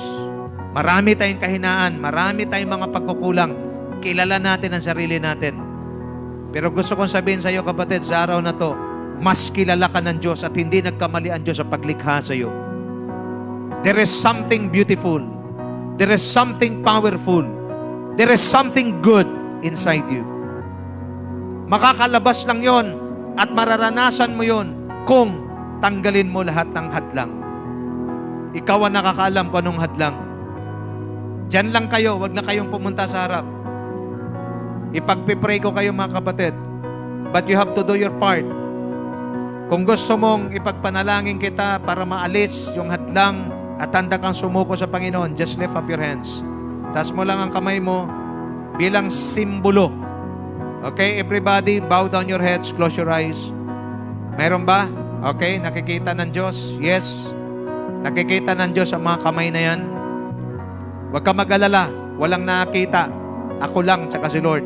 A: Marami tayong kahinaan, marami tayong mga pagkukulang. Kilala natin ang sarili natin. Pero gusto kong sabihin sa iyo, kapatid, sa araw na to, mas kilala ka ng Diyos at hindi nagkamali ang Diyos sa paglikha sa iyo. There is something beautiful. There is something powerful. There is something good inside you. Makakalabas lang yon at mararanasan mo yon kung tanggalin mo lahat ng hadlang. Ikaw ang nakakaalam kung anong hadlang. Diyan lang kayo, wag na kayong pumunta sa harap. Ipagpipray ko kayo mga kapatid. But you have to do your part. Kung gusto mong ipagpanalangin kita para maalis yung hadlang at handa kang sumuko sa Panginoon, just lift up your hands. Taas mo lang ang kamay mo bilang simbolo. Okay, everybody, bow down your heads, close your eyes. Mayroon ba? Okay, nakikita ng Diyos? Yes. Nakikita ng Diyos ang mga kamay na yan. Huwag ka mag-alala. Walang nakakita. Ako lang, tsaka si Lord.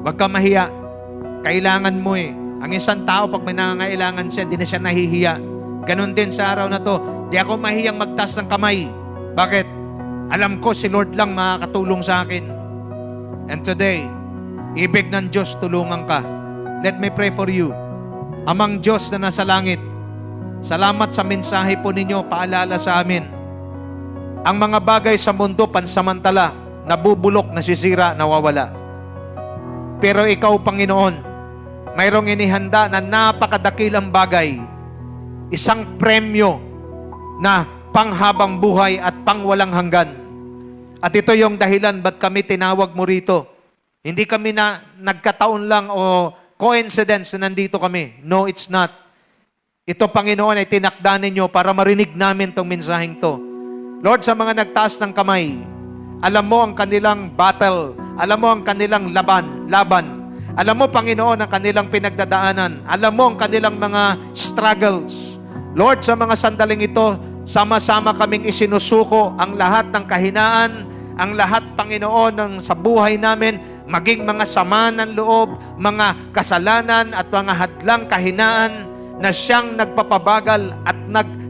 A: Huwag ka mahiya. Kailangan mo eh. Ang isang tao, pag may nangangailangan siya, di na siya nahihiya. Ganon din sa araw na to. Di ako mahiyang magtaas ng kamay. Bakit? Alam ko si Lord lang makakatulong sa akin. And today, ibig ng Diyos, tulungan ka. Let me pray for you. Amang Diyos na nasa langit, salamat sa mensahe po ninyo, paalala sa amin. Ang mga bagay sa mundo, pansamantala, nabubulok, nasisira, nawawala. Pero ikaw, Panginoon, mayroong inihanda na napakadakilang bagay, isang premyo na panghabang buhay at pangwalang hanggan. At ito yung dahilan ba't kami tinawag mo rito. Hindi kami na nagkataon lang o coincidence na nandito kami. No, it's not. Ito, Panginoon, ay tinakda ninyo para marinig namin itong mensaheng to. Lord, sa mga nagtaas ng kamay, alam mo ang kanilang battle. Alam mo ang kanilang laban. Alam mo, Panginoon, ang kanilang pinagdadaanan. Alam mo ang kanilang mga struggles. Lord, sa mga sandaling ito, sama-sama kaming isinusuko ang lahat ng kahinaan, ang lahat, Panginoon, ng sa buhay namin, maging mga sama ng loob, mga kasalanan at mga hadlang kahinaan na siyang nagpapabagal at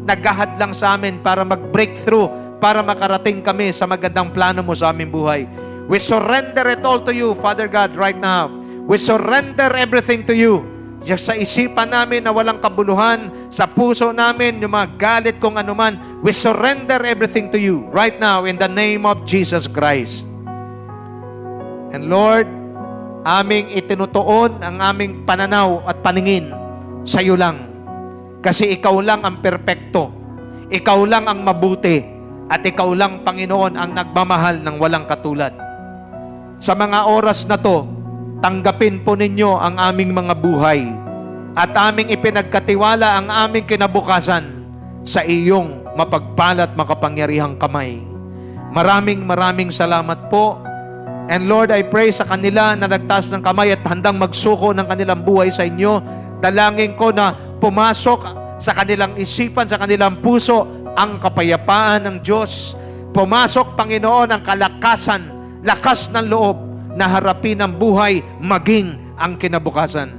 A: naghahadlang sa amin para mag-breakthrough, para makarating kami sa magandang plano mo sa aming buhay. We surrender it all to you, Father God, right now. We surrender everything to you. Just sa isipan namin na walang kabuluhan, sa puso namin, yung mga galit kung anuman, we surrender everything to you right now in the name of Jesus Christ. And Lord, aming itinutuon ang aming pananaw at paningin sa iyo lang. Kasi ikaw lang ang perpekto. Ikaw lang ang mabuti. At ikaw lang, Panginoon, ang nagmamahal ng walang katulad. Sa mga oras na to, tanggapin po ninyo ang aming mga buhay at aming ipinagkatiwala ang aming kinabukasan sa iyong mapagpalat makapangyarihang kamay. Maraming salamat po. And Lord, I pray sa kanila na nagtaas ng kamay at handang magsuko ng kanilang buhay sa inyo. Dalangin ko na pumasok sa kanilang isipan, sa kanilang puso, ang kapayapaan ng Diyos. Pumasok, Panginoon, ang kalakasan, lakas ng loob, na harapin ang buhay maging ang kinabukasan.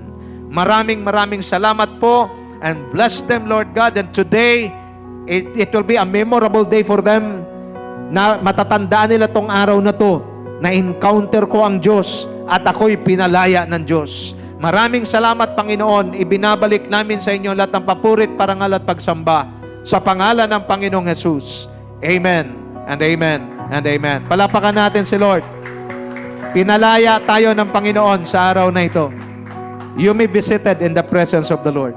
A: Maraming salamat po, and bless them, Lord God. And today, it will be a memorable day for them, na matatandaan nila tong araw na to, na encounter ko ang Diyos at ako'y pinalaya ng Diyos. Maraming salamat, Panginoon. Ibinabalik namin sa inyo lahat ng papurit, parangal at pagsamba sa pangalan ng Panginoong Jesus. Amen and amen and amen. Palapakan natin si Lord. Pinalaya tayo ng Panginoon sa araw na ito. You may be seated in the presence of the Lord.